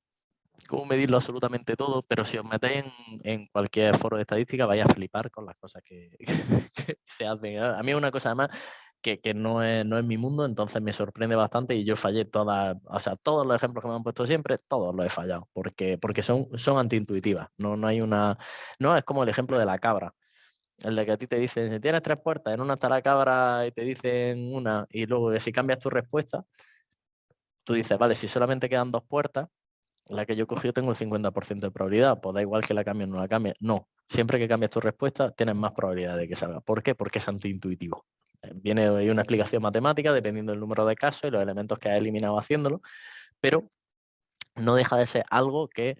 medirlo absolutamente todo, pero si os metéis en cualquier foro de estadística vais a flipar con las cosas que se hacen. A mí es una cosa además que no es mi mundo, entonces me sorprende bastante y yo fallé todos los ejemplos que me han puesto siempre, todos los he fallado, porque son antiintuitivas. No hay una. No, es como el ejemplo de la cabra. El de que a ti te dicen, si tienes 3 puertas, en una está la cabra y te dicen una, y luego que si cambias tu respuesta, tú dices, vale, si solamente quedan 2 puertas, la que yo cogí tengo el 50% de probabilidad, pues da igual que la cambie o no la cambie. No, siempre que cambies tu respuesta tienes más probabilidad de que salga. ¿Por qué? Porque es antiintuitivo. Hay una explicación matemática dependiendo del número de casos y los elementos que has eliminado haciéndolo, pero no deja de ser algo que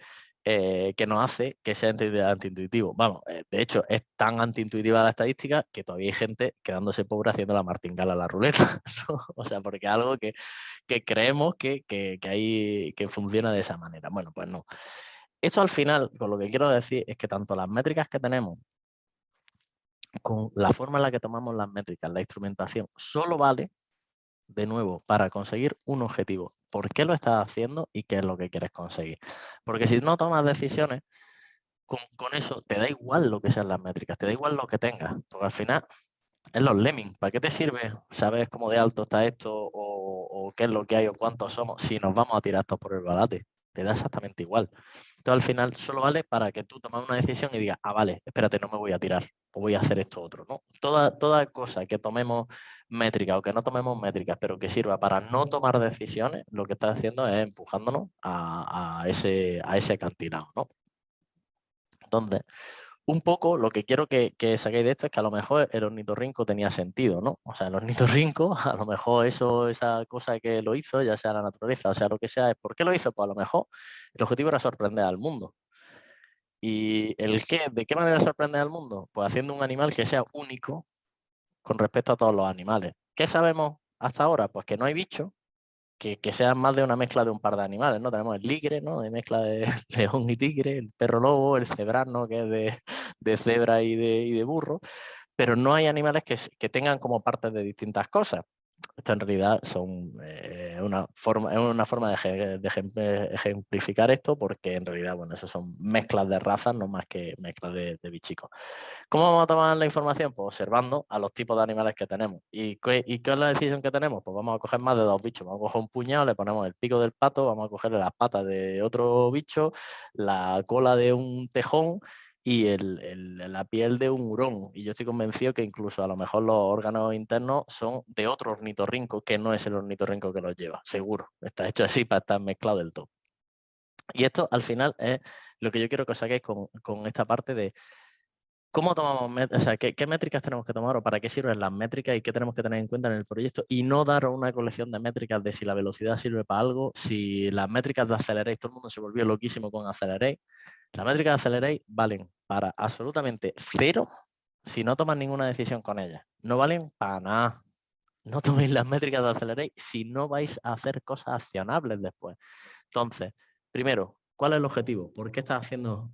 nos hace que sea antiintuitivo. Vamos, de hecho, es tan antiintuitiva la estadística que todavía hay gente quedándose pobre haciendo la martingala a la ruleta. ¿No? O sea, porque es algo que creemos que funciona de esa manera. Bueno, pues no. Esto al final, con lo que quiero decir, es que tanto las métricas que tenemos con la forma en la que tomamos las métricas, la instrumentación, solo vale, de nuevo, para conseguir un objetivo. ¿Por qué lo estás haciendo y qué es lo que quieres conseguir? Porque si no tomas decisiones, con eso te da igual lo que sean las métricas, te da igual lo que tengas, porque al final es los lemmings. ¿Para qué te sirve saber cómo de alto está esto o qué es lo que hay o cuántos somos si nos vamos a tirar todos por el balate? Te da exactamente igual. Entonces al final solo vale para que tú tomes una decisión y digas, vale, espérate, no me voy a tirar o voy a hacer esto otro, ¿no? Toda cosa que tomemos métricas o que no tomemos métricas, pero que sirva para no tomar decisiones, lo que está haciendo es empujándonos a ese acantilado, ¿no? Entonces, un poco lo que quiero que saquéis de esto es que a lo mejor el ornitorrinco tenía sentido, ¿no? O sea, el ornitorrinco, a lo mejor esa cosa que lo hizo, ya sea la naturaleza, o sea, lo que sea, ¿por qué lo hizo? Pues a lo mejor el objetivo era sorprender al mundo. ¿Y de qué manera sorprender al mundo? Pues haciendo un animal que sea único con respecto a todos los animales. ¿Qué sabemos hasta ahora? Pues que no hay bichos que sean más de una mezcla de un par de animales, ¿no? Tenemos el ligre, ¿no? De mezcla de león y tigre, el perro lobo, el cebrano, que es de cebra y de burro, pero no hay animales que tengan como partes de distintas cosas. Esto en realidad son una forma de ejemplificar esto, porque en realidad, bueno, eso son mezclas de razas, no más que mezclas de bichicos. ¿Cómo vamos a tomar la información? Pues observando a los tipos de animales que tenemos. ¿Y qué es la decisión que tenemos? Pues vamos a coger más de 2 bichos. Vamos a coger un puñado, le ponemos el pico del pato, vamos a cogerle las patas de otro bicho, la cola de un tejón y la piel de un hurón. Y yo estoy convencido que incluso a lo mejor los órganos internos son de otro ornitorrinco que no es el ornitorrinco que los lleva. Seguro. Está hecho así para estar mezclado del todo. Y esto al final es lo que yo quiero que os saquéis con esta parte de ¿cómo tomamos métricas? O sea, ¿qué métricas tenemos que tomar o para qué sirven las métricas y qué tenemos que tener en cuenta en el proyecto? Y no dar una colección de métricas de si la velocidad sirve para algo, si las métricas de Accelerate, todo el mundo se volvió loquísimo con Accelerate. Las métricas de Accelerate valen para absolutamente cero si no toman ninguna decisión con ellas. No valen para nada. No toméis las métricas de Accelerate si no vais a hacer cosas accionables después. Entonces, primero, ¿Cuál es el objetivo? ¿Por qué estás haciendo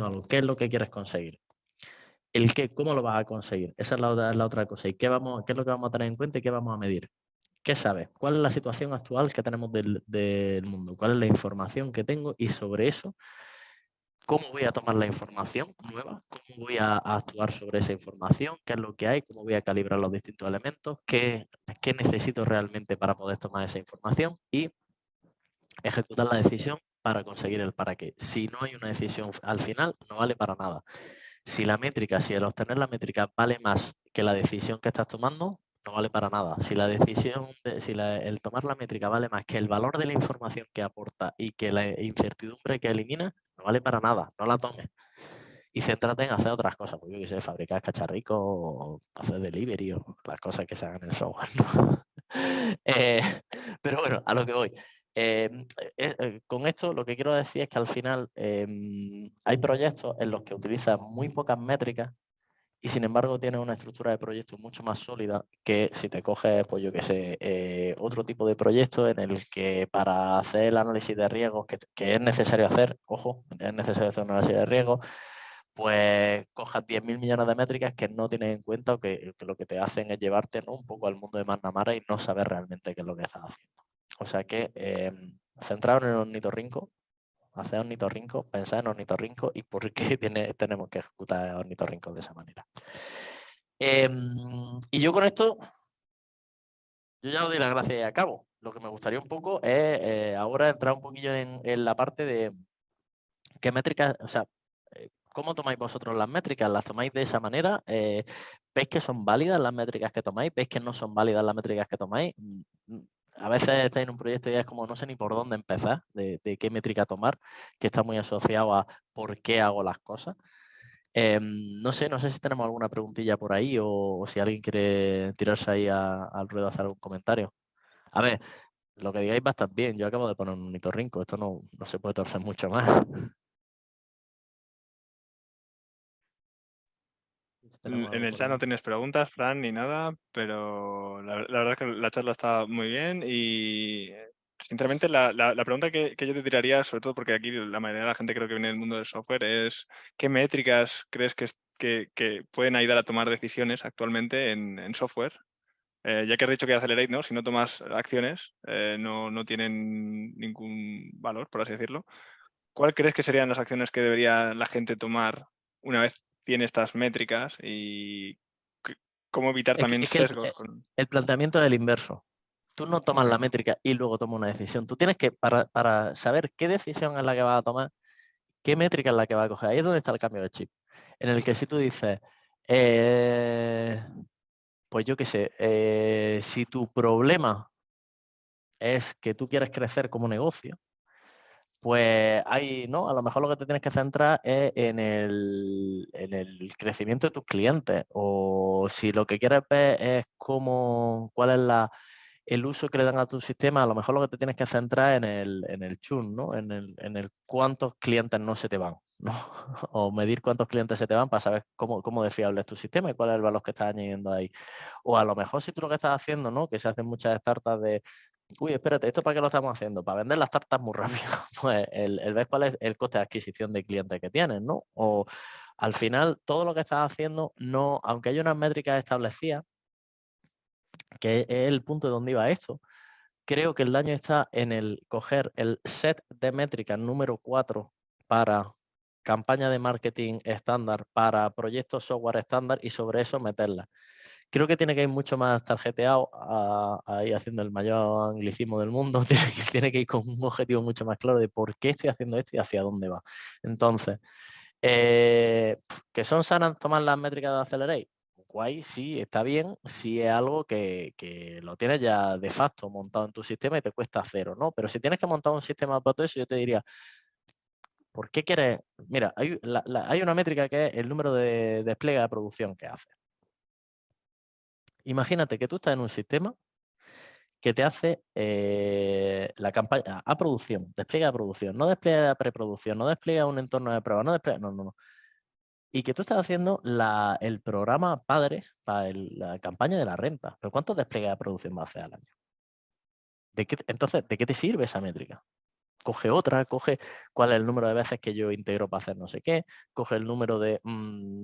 algo? ¿Qué es lo que quieres conseguir? El qué, ¿cómo lo vas a conseguir? Esa es la otra cosa. ¿Y qué es lo que vamos a tener en cuenta y qué vamos a medir? ¿Qué sabes? ¿Cuál es la situación actual que tenemos del mundo? ¿Cuál es la información que tengo? Y sobre eso, ¿cómo voy a tomar la información nueva? ¿Cómo voy a actuar sobre esa información? ¿Qué es lo que hay? ¿Cómo voy a calibrar los distintos elementos? ¿Qué necesito realmente para poder tomar esa información? Y ejecutar la decisión para conseguir el para qué. Si no hay una decisión al final, no vale para nada. Si el obtener la métrica vale más que la decisión que estás tomando, no vale para nada. Si el tomar la métrica vale más que el valor de la información que aporta y que la incertidumbre que elimina, no vale para nada. No la tomes. Y céntrate en hacer otras cosas, pues yo qué sé, fabricar cacharricos o hacer delivery o las cosas que se hagan en el software, ¿no? Pero bueno, a lo que voy. Con esto lo que quiero decir es que al final hay proyectos en los que utilizan muy pocas métricas y sin embargo tienen una estructura de proyecto mucho más sólida que si te coges, pues yo qué sé, otro tipo de proyecto en el que para hacer el análisis de riesgos que es necesario hacer, ojo, es necesario hacer un análisis de riesgos, pues cojas 10.000 millones de métricas que no tienes en cuenta o que lo que te hacen es llevarte, ¿no?, un poco al mundo de McNamara y no saber realmente qué es lo que estás haciendo. O sea que centrado en el ornitorrinco, hacer ornitorrinco, pensar en ornitorrinco y por qué tenemos que ejecutar ornitorrincos de esa manera. Y yo con esto, yo ya os doy las gracias y acabo. Lo que me gustaría un poco es ahora entrar un poquillo en la parte de qué métricas, o sea, ¿cómo tomáis vosotros las métricas? ¿Las tomáis de esa manera? ¿Veis que son válidas las métricas que tomáis? ¿Veis que no son válidas las métricas que tomáis? A veces estáis en un proyecto y es como no sé ni por dónde empezar, de qué métrica tomar, que está muy asociado a por qué hago las cosas. No sé si tenemos alguna preguntilla por ahí o si alguien quiere tirarse ahí al ruedo a hacer algún comentario. A ver, lo que digáis va a estar bien. Yo acabo de poner un ornitorrinco, esto no se puede torcer mucho más. En el chat no tienes preguntas, Fran, ni nada, pero la verdad es que la charla está muy bien y sinceramente la pregunta que yo te tiraría, sobre todo porque aquí la mayoría de la gente creo que viene del mundo del software, es ¿qué métricas crees que pueden ayudar a tomar decisiones actualmente en software? Ya que has dicho que Accelerate, ¿no? Si no tomas acciones, no tienen ningún valor, por así decirlo. ¿Cuál crees que serían las acciones que debería la gente tomar una vez tiene estas métricas y cómo evitar también Es que sesgos? el planteamiento es el inverso. Tú no tomas la métrica y luego tomas una decisión. Tú tienes que, para saber qué decisión es la que vas a tomar, qué métrica es la que vas a coger. Ahí es donde está el cambio de chip. En el que si tú dices, pues yo qué sé, si tu problema es que tú quieres crecer como negocio, pues hay, ¿no? A lo mejor lo que te tienes que centrar es en el crecimiento de tus clientes. O si lo que quieres ver es cuál es el uso que le dan a tu sistema, a lo mejor lo que te tienes que centrar en el churn, ¿no? En el cuántos clientes no se te van, ¿no? O medir cuántos clientes se te van para saber cómo de fiable es tu sistema y cuál es el valor que estás añadiendo ahí. O a lo mejor si tú lo que estás haciendo, ¿no?, que se hacen muchas startups de uy, espérate, ¿esto para qué lo estamos haciendo? Para vender las tartas muy rápido. Pues el ver cuál es el coste de adquisición de clientes que tienes, ¿no? O al final, todo lo que estás haciendo, no, aunque hay unas métricas establecidas, que es el punto de donde iba esto, creo que el daño está en el coger el set de métricas número 4 para campaña de marketing estándar, para proyectos software estándar y sobre eso meterla. Creo que tiene que ir mucho más tarjeteado, ahí haciendo el mayor anglicismo del mundo, tiene que ir con un objetivo mucho más claro de por qué estoy haciendo esto y hacia dónde va. Entonces, ¿que son sanas tomar las métricas de Accelerate? Guay, sí, está bien, si es algo que lo tienes ya de facto montado en tu sistema y te cuesta cero, ¿no? Pero si tienes que montar un sistema para todo eso, yo te diría, ¿por qué quieres? Mira, hay una métrica que es el número de despliegue de producción que hace. Imagínate que tú estás en un sistema que te hace la campaña a producción, despliega a producción, no despliega a preproducción, no despliega un entorno de prueba, no. Y que tú estás haciendo el programa padre para la campaña de la renta. ¿Pero cuántos despliegues de producción va a hacer al año? Entonces, ¿de qué te sirve esa métrica? coge otra, coge cuál es el número de veces que yo integro para hacer no sé qué, coge el número de,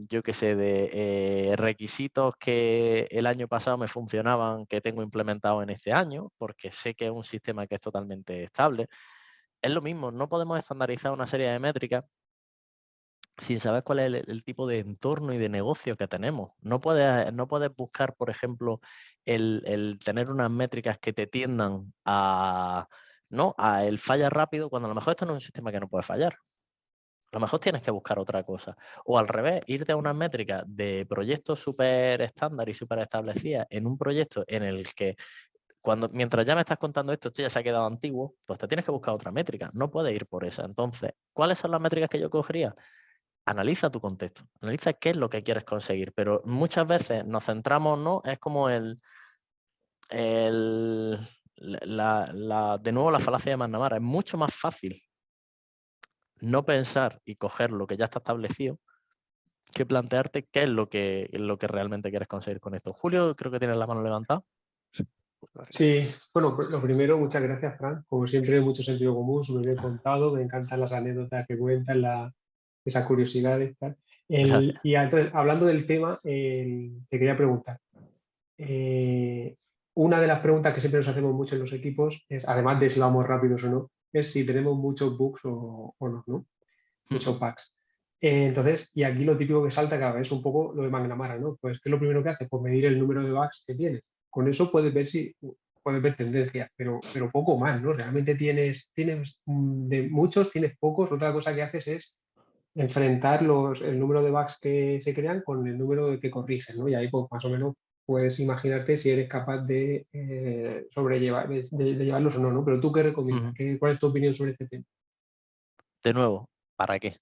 yo qué sé, de requisitos que el año pasado me funcionaban, que tengo implementado en este año, porque sé que es un sistema que es totalmente estable. Es lo mismo, no podemos estandarizar una serie de métricas sin saber cuál es el tipo de entorno y de negocio que tenemos. No puedes buscar, por ejemplo, el tener unas métricas que te tiendan a el falla rápido, cuando a lo mejor esto no es un sistema que no puede fallar. A lo mejor tienes que buscar otra cosa. O al revés, irte a unas métricas de proyectos súper estándar y súper establecidas en un proyecto en el que mientras ya me estás contando esto ya se ha quedado antiguo, pues te tienes que buscar otra métrica. No puedes ir por esa. Entonces, ¿cuáles son las métricas que yo cogería? Analiza tu contexto, analiza qué es lo que quieres conseguir, pero muchas veces nos centramos, ¿no? Es como de nuevo la falacia de McNamara. Es mucho más fácil no pensar y coger lo que ya está establecido que plantearte qué es lo que realmente quieres conseguir con esto. Julio, creo que tienes la mano levantada. Gracias. Sí, bueno, lo primero, muchas gracias, Fran. Como siempre, mucho sentido común, súper bien contado. Me encantan las anécdotas que cuentan, esa curiosidad. Tal. Gracias. Y entonces, hablando del tema, te quería preguntar. Una de las preguntas que siempre nos hacemos mucho en los equipos es, además de si vamos rápidos o no, es si tenemos muchos bugs o no, ¿no? Muchos bugs. Entonces, y aquí lo típico que salta cada vez es un poco lo de McNamara, ¿no? Pues, ¿qué es lo primero que hace? Pues medir el número de bugs que tiene. Con eso puedes ver tendencias, pero poco más, ¿no? Realmente tienes de muchos, tienes pocos. Otra cosa que haces es enfrentar el número de bugs que se crean con el número de que corrigen, ¿no? Y ahí, pues, más o menos puedes imaginarte si eres capaz de de llevarlos o no, ¿no? Pero tú, ¿qué recomiendas? ¿Cuál es tu opinión sobre este tema? De nuevo, ¿para qué?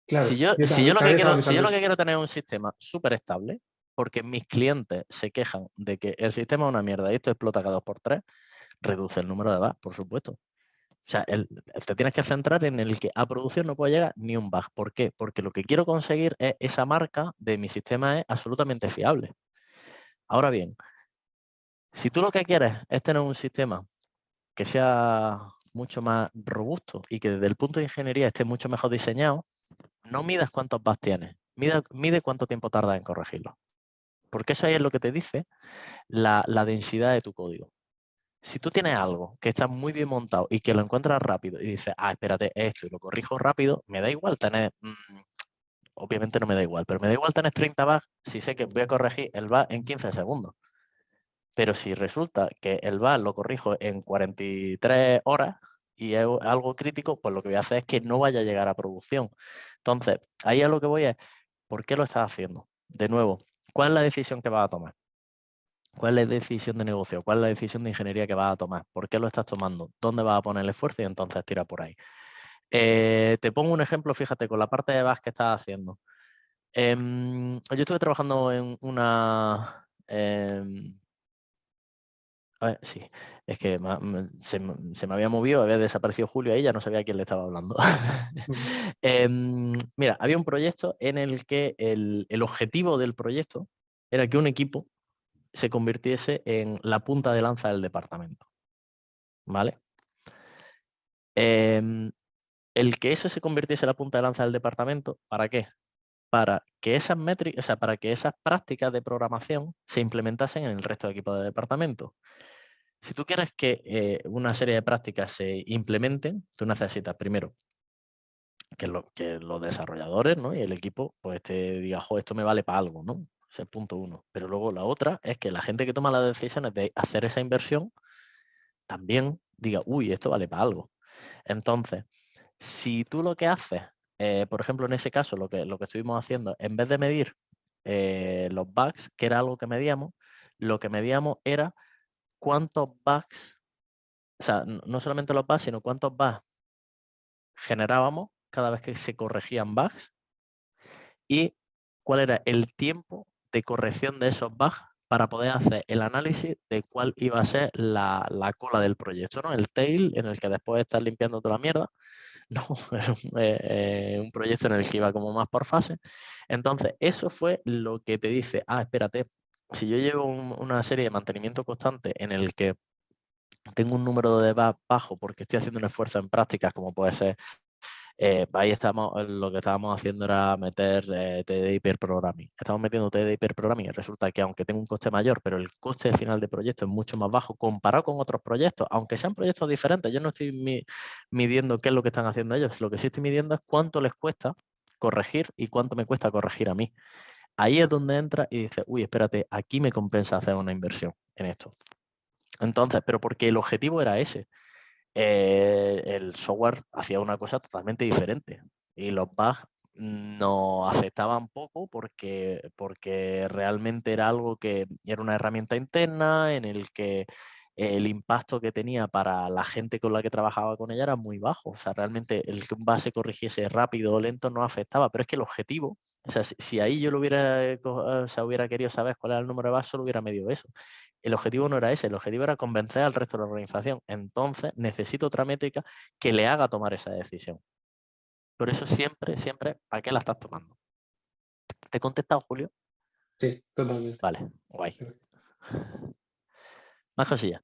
Claro, Si yo también lo que estaba quiero pensando tener es un sistema súper estable, porque mis clientes se quejan de que el sistema es una mierda y esto explota cada 2x3, reduce el número de bugs, por supuesto. O sea, te tienes que centrar en el que a producción no puede llegar ni un bug. ¿Por qué? Porque lo que quiero conseguir es esa marca de mi sistema es absolutamente fiable. Ahora bien, si tú lo que quieres es tener un sistema que sea mucho más robusto y que desde el punto de ingeniería esté mucho mejor diseñado, no midas cuántos bugs tienes, mide cuánto tiempo tarda en corregirlo. Porque eso ahí es lo que te dice la densidad de tu código. Si tú tienes algo que está muy bien montado y que lo encuentras rápido y dices, espérate, esto y lo corrijo rápido, me da igual tener, obviamente no me da igual, pero me da igual tener 30 bugs si sé que voy a corregir el bug en 15 segundos. Pero si resulta que el bug lo corrijo en 43 horas y es algo crítico, pues lo que voy a hacer es que no vaya a llegar a producción. Entonces, ahí a lo que voy es, ¿por qué lo estás haciendo? De nuevo, ¿cuál es la decisión que vas a tomar? ¿Cuál es la decisión de negocio? ¿Cuál es la decisión de ingeniería que vas a tomar? ¿Por qué lo estás tomando? ¿Dónde vas a poner el esfuerzo? Y entonces tira por ahí. Te pongo un ejemplo, fíjate, con la parte de VAS que estás haciendo. Yo estuve trabajando en una... a ver, sí, es que se me había movido, había desaparecido Julio ahí, ya no sabía a quién le estaba hablando. Mira, había un proyecto en el que el objetivo del proyecto era que un equipo se convirtiese en la punta de lanza del departamento. ¿Vale? El que eso se convirtiese en la punta de lanza del departamento, ¿para qué? Para que esas métricas, o sea, para que esas prácticas de programación se implementasen en el resto de equipos de departamento. Si tú quieres que una serie de prácticas se implementen, tú necesitas primero que los desarrolladores, ¿no? Y el equipo pues te diga, jo, esto me vale para algo, ¿no? Ese es punto uno. Pero luego la otra es que la gente que toma las decisiones de hacer esa inversión también diga, uy, esto vale para algo. Entonces, si tú lo que haces, por ejemplo, en ese caso, lo que estuvimos haciendo, en vez de medir los bugs, que era algo que medíamos, lo que medíamos era cuántos bugs, o sea, no solamente los bugs, sino cuántos bugs generábamos cada vez que se corregían bugs y cuál era el tiempo de corrección de esos bugs para poder hacer el análisis de cuál iba a ser la cola del proyecto, ¿no? El tail en el que después de estar limpiando toda la mierda, no, era un proyecto en el que iba como más por fase. Entonces, eso fue lo que te dice, espérate, si yo llevo una serie de mantenimiento constante en el que tengo un número de bugs bajo porque estoy haciendo un esfuerzo en prácticas, como puede ser, ahí lo que estábamos haciendo era meter TD Hyperprogramming. Estamos metiendo TD Hyperprogramming y resulta que aunque tengo un coste mayor, pero el coste final de proyecto es mucho más bajo comparado con otros proyectos, aunque sean proyectos diferentes. Yo no estoy midiendo qué es lo que están haciendo ellos, lo que sí estoy midiendo es cuánto les cuesta corregir y cuánto me cuesta corregir a mí. Ahí es donde entra y dice, uy, espérate, aquí me compensa hacer una inversión en esto. Entonces, pero porque el objetivo era ese. El software hacía una cosa totalmente diferente y los bugs nos afectaban poco porque realmente era algo que era una herramienta interna en el que el impacto que tenía para la gente con la que trabajaba con ella era muy bajo. O sea, realmente el que un bug se corrigiese rápido o lento no afectaba, pero es que el objetivo, o sea, si ahí yo lo hubiera querido saber cuál era el número de bugs, solo hubiera medido eso. El objetivo no era ese, el objetivo era convencer al resto de la organización. Entonces, necesito otra métrica que le haga tomar esa decisión. Por eso siempre, ¿para qué la estás tomando? ¿Te he contestado, Julio? Sí, totalmente. Vale, guay. Más cosillas.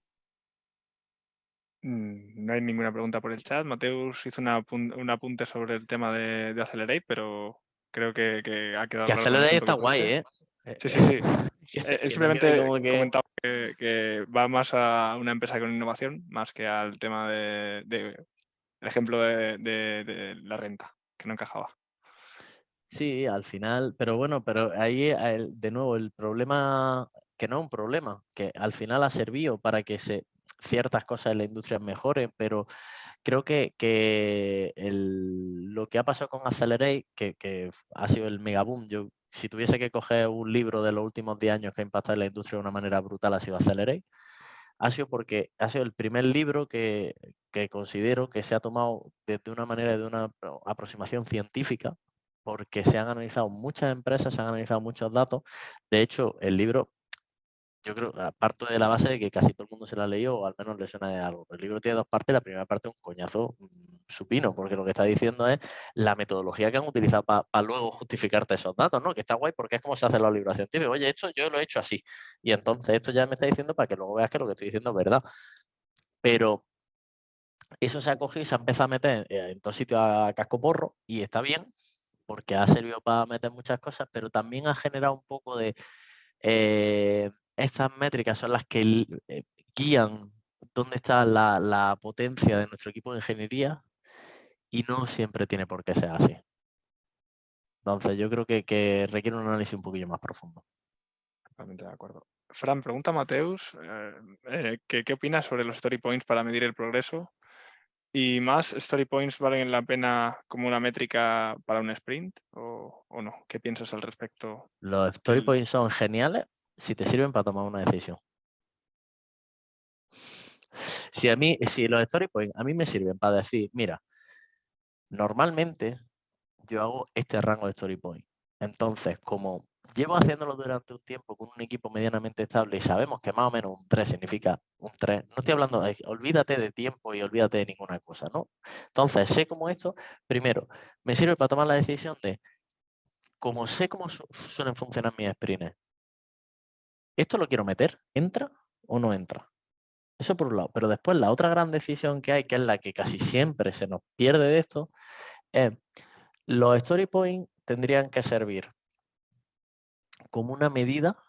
No hay ninguna pregunta por el chat. Mateus hizo un apunte sobre el tema de Accelerate, pero creo que ha quedado Que claro con el Accelerate punto está que guay, pusiste. ¿eh? Sí, sí, sí. Que Él no quede simplemente como que... comentaba que va más a una empresa con innovación, más que al tema el ejemplo de la renta, que no encajaba. Sí, al final, pero bueno, pero ahí de nuevo el problema, que no es un problema, que al final ha servido para que ciertas cosas en la industria mejoren, pero creo que lo que ha pasado con Accelerate, que ha sido el megaboom, yo si tuviese que coger un libro de los últimos 10 años que ha impactado en la industria de una manera brutal, ha sido Accelerate, ha sido porque ha sido el primer libro que considero que se ha tomado desde una manera de una aproximación científica, porque se han analizado muchas empresas, se han analizado muchos datos. De hecho, el libro, yo creo, parto de la base de que casi todo el mundo se la ha leído o al menos le suena de algo. El libro tiene dos partes. La primera parte es un coñazo supino, porque lo que está diciendo es la metodología que han utilizado para luego justificarte esos datos, ¿no? Que está guay porque es como se hacen los libros científicos. Oye, esto yo lo he hecho así. Y entonces esto ya me está diciendo para que luego veas que lo que estoy diciendo es verdad. Pero eso se ha cogido y se ha empezado a meter en todos sitios a casco porro y está bien porque ha servido para meter muchas cosas, pero también ha generado un poco de... estas métricas son las que guían dónde está la potencia de nuestro equipo de ingeniería y no siempre tiene por qué ser así. Entonces yo creo que requiere un análisis un poquillo más profundo. Totalmente de acuerdo. Fran, pregunta a Mateus, ¿qué opinas sobre los story points para medir el progreso? ¿Y más story points valen la pena como una métrica para un sprint o no? ¿Qué piensas al respecto? Los story points son geniales si te sirven para tomar una decisión. Si los story points a mí me sirven para decir, mira, normalmente yo hago este rango de story point. Entonces, como llevo haciéndolo durante un tiempo con un equipo medianamente estable y sabemos que más o menos un 3 significa un 3, no estoy hablando de, olvídate de tiempo y olvídate de ninguna cosa, ¿no? Entonces, sé cómo esto, primero, me sirve para tomar la decisión de, como sé cómo suelen funcionar mis sprints, ¿esto lo quiero meter? ¿Entra o no entra? Eso por un lado. Pero después la otra gran decisión que hay, que es la que casi siempre se nos pierde de esto, es los story points tendrían que servir como una medida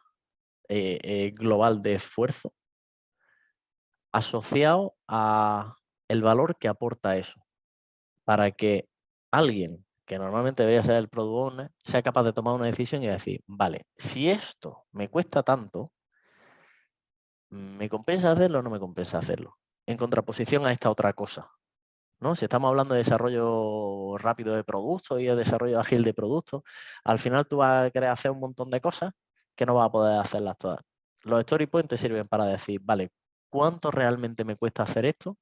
global de esfuerzo asociado a el valor que aporta eso, para que alguien que normalmente debería ser el product owner sea capaz de tomar una decisión y decir, vale, si esto me cuesta tanto, ¿me compensa hacerlo o no me compensa hacerlo? En contraposición a esta otra cosa, ¿no? Si estamos hablando de desarrollo rápido de productos y de desarrollo ágil de productos, al final tú vas a querer hacer un montón de cosas que no vas a poder hacerlas todas. Los story points te sirven para decir, vale, ¿cuánto realmente me cuesta hacer esto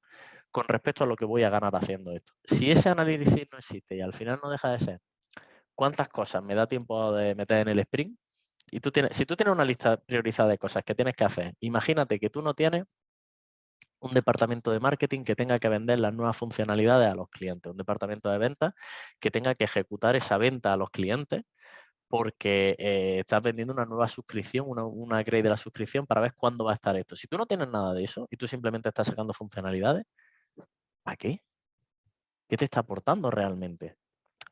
con respecto a lo que voy a ganar haciendo esto? Si ese análisis no existe y al final no deja de ser, ¿cuántas cosas me da tiempo de meter en el sprint? Y si tú tienes una lista priorizada de cosas que tienes que hacer, imagínate que tú no tienes un departamento de marketing que tenga que vender las nuevas funcionalidades a los clientes, un departamento de ventas que tenga que ejecutar esa venta a los clientes porque estás vendiendo una nueva suscripción, una upgrade de la suscripción para ver cuándo va a estar esto. Si tú no tienes nada de eso y tú simplemente estás sacando funcionalidades, ¿para qué? ¿Qué te está aportando realmente?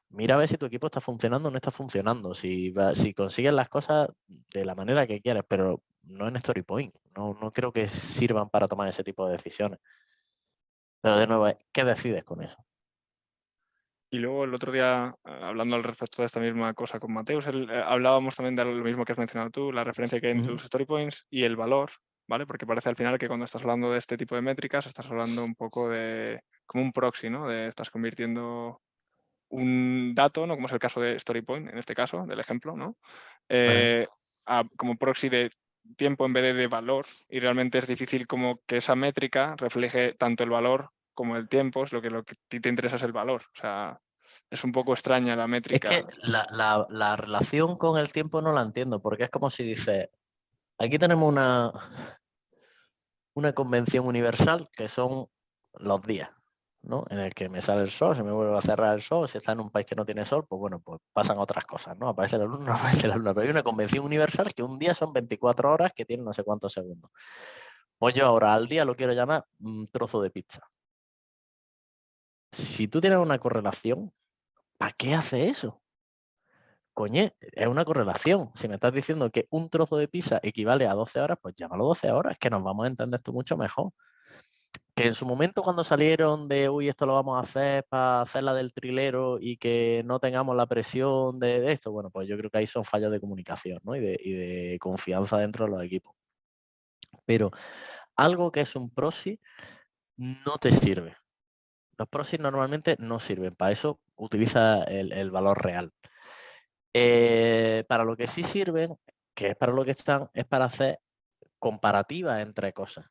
Mira a ver si tu equipo está funcionando o no está funcionando, si consigues las cosas de la manera que quieres, pero no en StoryPoint. No creo que sirvan para tomar ese tipo de decisiones. Pero de nuevo, ¿qué decides con eso? Y luego el otro día, hablando al respecto de esta misma cosa con Mateus, hablábamos también de lo mismo que has mencionado tú, la referencia que hay entre los story points y el valor, ¿vale? Porque parece al final que cuando estás hablando de este tipo de métricas, estás hablando un poco de como un proxy, ¿no? Estás convirtiendo un dato, ¿no? Como es el caso de story point, en este caso, del ejemplo, ¿no? Como proxy de tiempo en vez de valor, y realmente es difícil como que esa métrica refleje tanto el valor como el tiempo, es lo que a ti te interesa es el valor. O sea, es un poco extraña la Es métrica. que la relación con el tiempo no la entiendo, porque es como si dices, aquí tenemos una convención universal que son los días, ¿no? En el que me sale el sol, se me vuelve a cerrar el sol, si está en un país que no tiene sol, pues bueno, pues pasan otras cosas, ¿no? Aparece la luna, no aparece la luna, pero hay una convención universal que un día son 24 horas que tienen no sé cuántos segundos. Pues yo ahora al día lo quiero llamar un trozo de pizza. Si tú tienes una correlación, ¿para qué hace eso? Coño, es una correlación. Si me estás diciendo que un trozo de pizza equivale a 12 horas, pues llámalo 12 horas, que nos vamos a entender esto mucho mejor. Que en su momento cuando salieron de, uy, esto lo vamos a hacer para hacer la del trilero y que no tengamos la presión de esto, bueno, pues yo creo que ahí son fallos de comunicación, ¿no? y de confianza dentro de los equipos. Pero algo que es un proxy no te sirve. Los proxies normalmente no sirven. Para eso utiliza el valor real. Para lo que sí sirven, que es para lo que están, es para hacer comparativas entre cosas.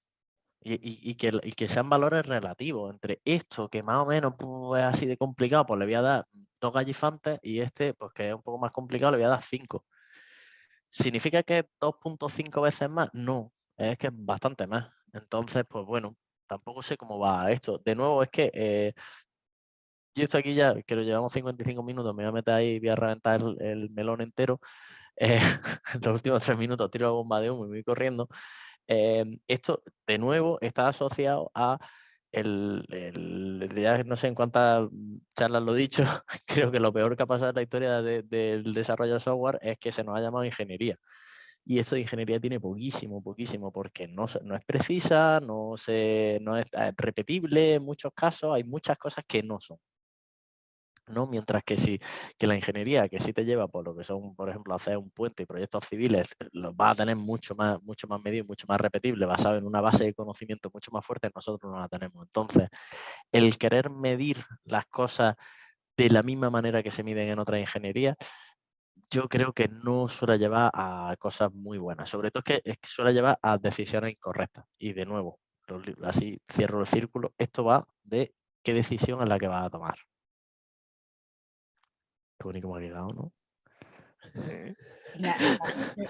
Y que sean valores relativos entre esto, que más o menos pues, es así de complicado, pues le voy a dar 2 gallifantes y este, pues que es un poco más complicado, le voy a dar 5. ¿Significa que es 2.5 veces más? No, es que es bastante más. Entonces, pues bueno, tampoco sé cómo va esto. De nuevo, es que yo esto aquí ya, que lo llevamos 55 minutos, me voy a meter ahí y voy a reventar el melón entero. En los últimos 3 minutos tiro la bomba de humo y me voy corriendo. Esto, de nuevo, está asociado a ya no sé en cuántas charlas lo he dicho, creo que lo peor que ha pasado en la historia del desarrollo de software es que se nos ha llamado ingeniería. Y esto de ingeniería tiene poquísimo, porque no es precisa, no es repetible en muchos casos, hay muchas cosas que no son. ¿No? Mientras que la ingeniería, que sí te lleva por lo que son, por ejemplo, hacer un puente y proyectos civiles, los va a tener mucho más medido y mucho más repetible, basado en una base de conocimiento mucho más fuerte, nosotros no la tenemos. Entonces, el querer medir las cosas de la misma manera que se miden en otras ingenierías, yo creo que no suele llevar a cosas muy buenas. Sobre todo es que suele llevar a decisiones incorrectas. Y de nuevo, así cierro el círculo, esto va de qué decisión es la que vas a tomar. Qué bonito me ha quedado, ¿no?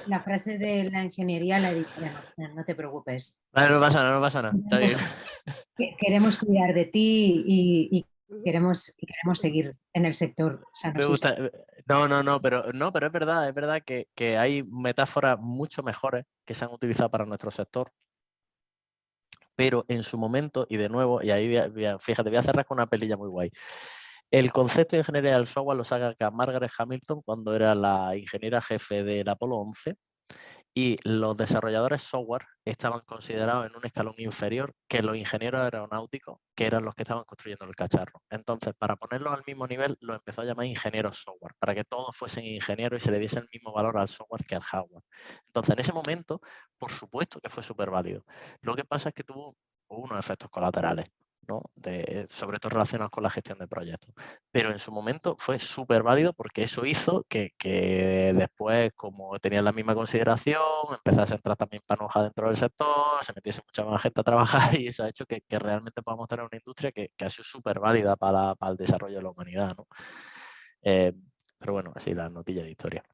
La frase de la ingeniería la editaremos, no te preocupes. No pasa nada, está bien. Queremos cuidar de ti y queremos seguir en el sector Me gusta. Pero es verdad que hay metáforas mucho mejores que se han utilizado para nuestro sector. Pero en su momento, y de nuevo, y ahí fíjate, voy a cerrar con una pelilla muy guay. El concepto de ingeniería del software lo saca Margaret Hamilton cuando era la ingeniera jefe del Apolo 11. Y los desarrolladores software estaban considerados en un escalón inferior que los ingenieros aeronáuticos, que eran los que estaban construyendo el cacharro. Entonces, para ponerlos al mismo nivel, los empezó a llamar ingenieros software, para que todos fuesen ingenieros y se le diese el mismo valor al software que al hardware. Entonces, en ese momento, por supuesto que fue súper válido. Lo que pasa es que tuvo unos efectos colaterales, ¿no? Sobre todo relacionados con la gestión de proyectos. Pero en su momento fue súper válido porque eso hizo que después, como tenían la misma consideración, empezase a entrar también panoja dentro del sector, se metiese mucha más gente a trabajar y eso ha hecho que realmente podamos tener una industria que ha sido súper válida para el desarrollo de la humanidad, ¿no? Pero bueno, así la notilla de historia.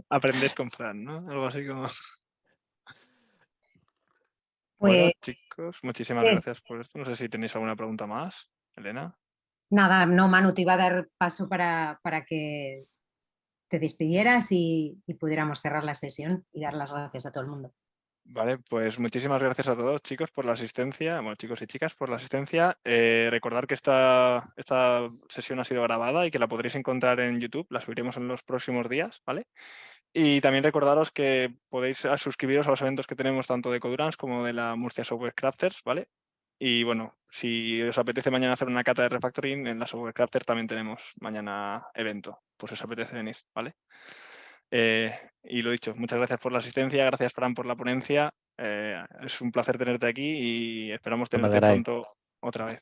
Aprendes con Fran, ¿no? Algo así como... Pues, Bueno, chicos, muchísimas gracias por esto. No sé si tenéis alguna pregunta más, Elena. Nada, no, Manu, te iba a dar paso para que te despidieras y pudiéramos cerrar la sesión y dar las gracias a todo el mundo. Vale, pues muchísimas gracias a todos, chicos, por la asistencia. Bueno, chicos y chicas, por la asistencia. Recordar que esta sesión ha sido grabada y que la podréis encontrar en YouTube. La subiremos en los próximos días, ¿vale? Y también recordaros que podéis suscribiros a los eventos que tenemos tanto de Codurance como de la Murcia Software Crafters, ¿vale? Y bueno, si os apetece mañana hacer una cata de refactoring, en la Software Crafter también tenemos mañana evento, pues si os apetece venir, ¿vale? Y lo dicho, muchas gracias por la asistencia, gracias Fran por la ponencia. Es un placer tenerte aquí y esperamos Cuando tenerte queráis. pronto otra vez.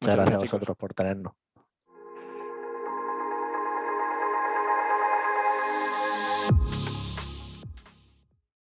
Muchas gracias a chicos. vosotros por tenernos.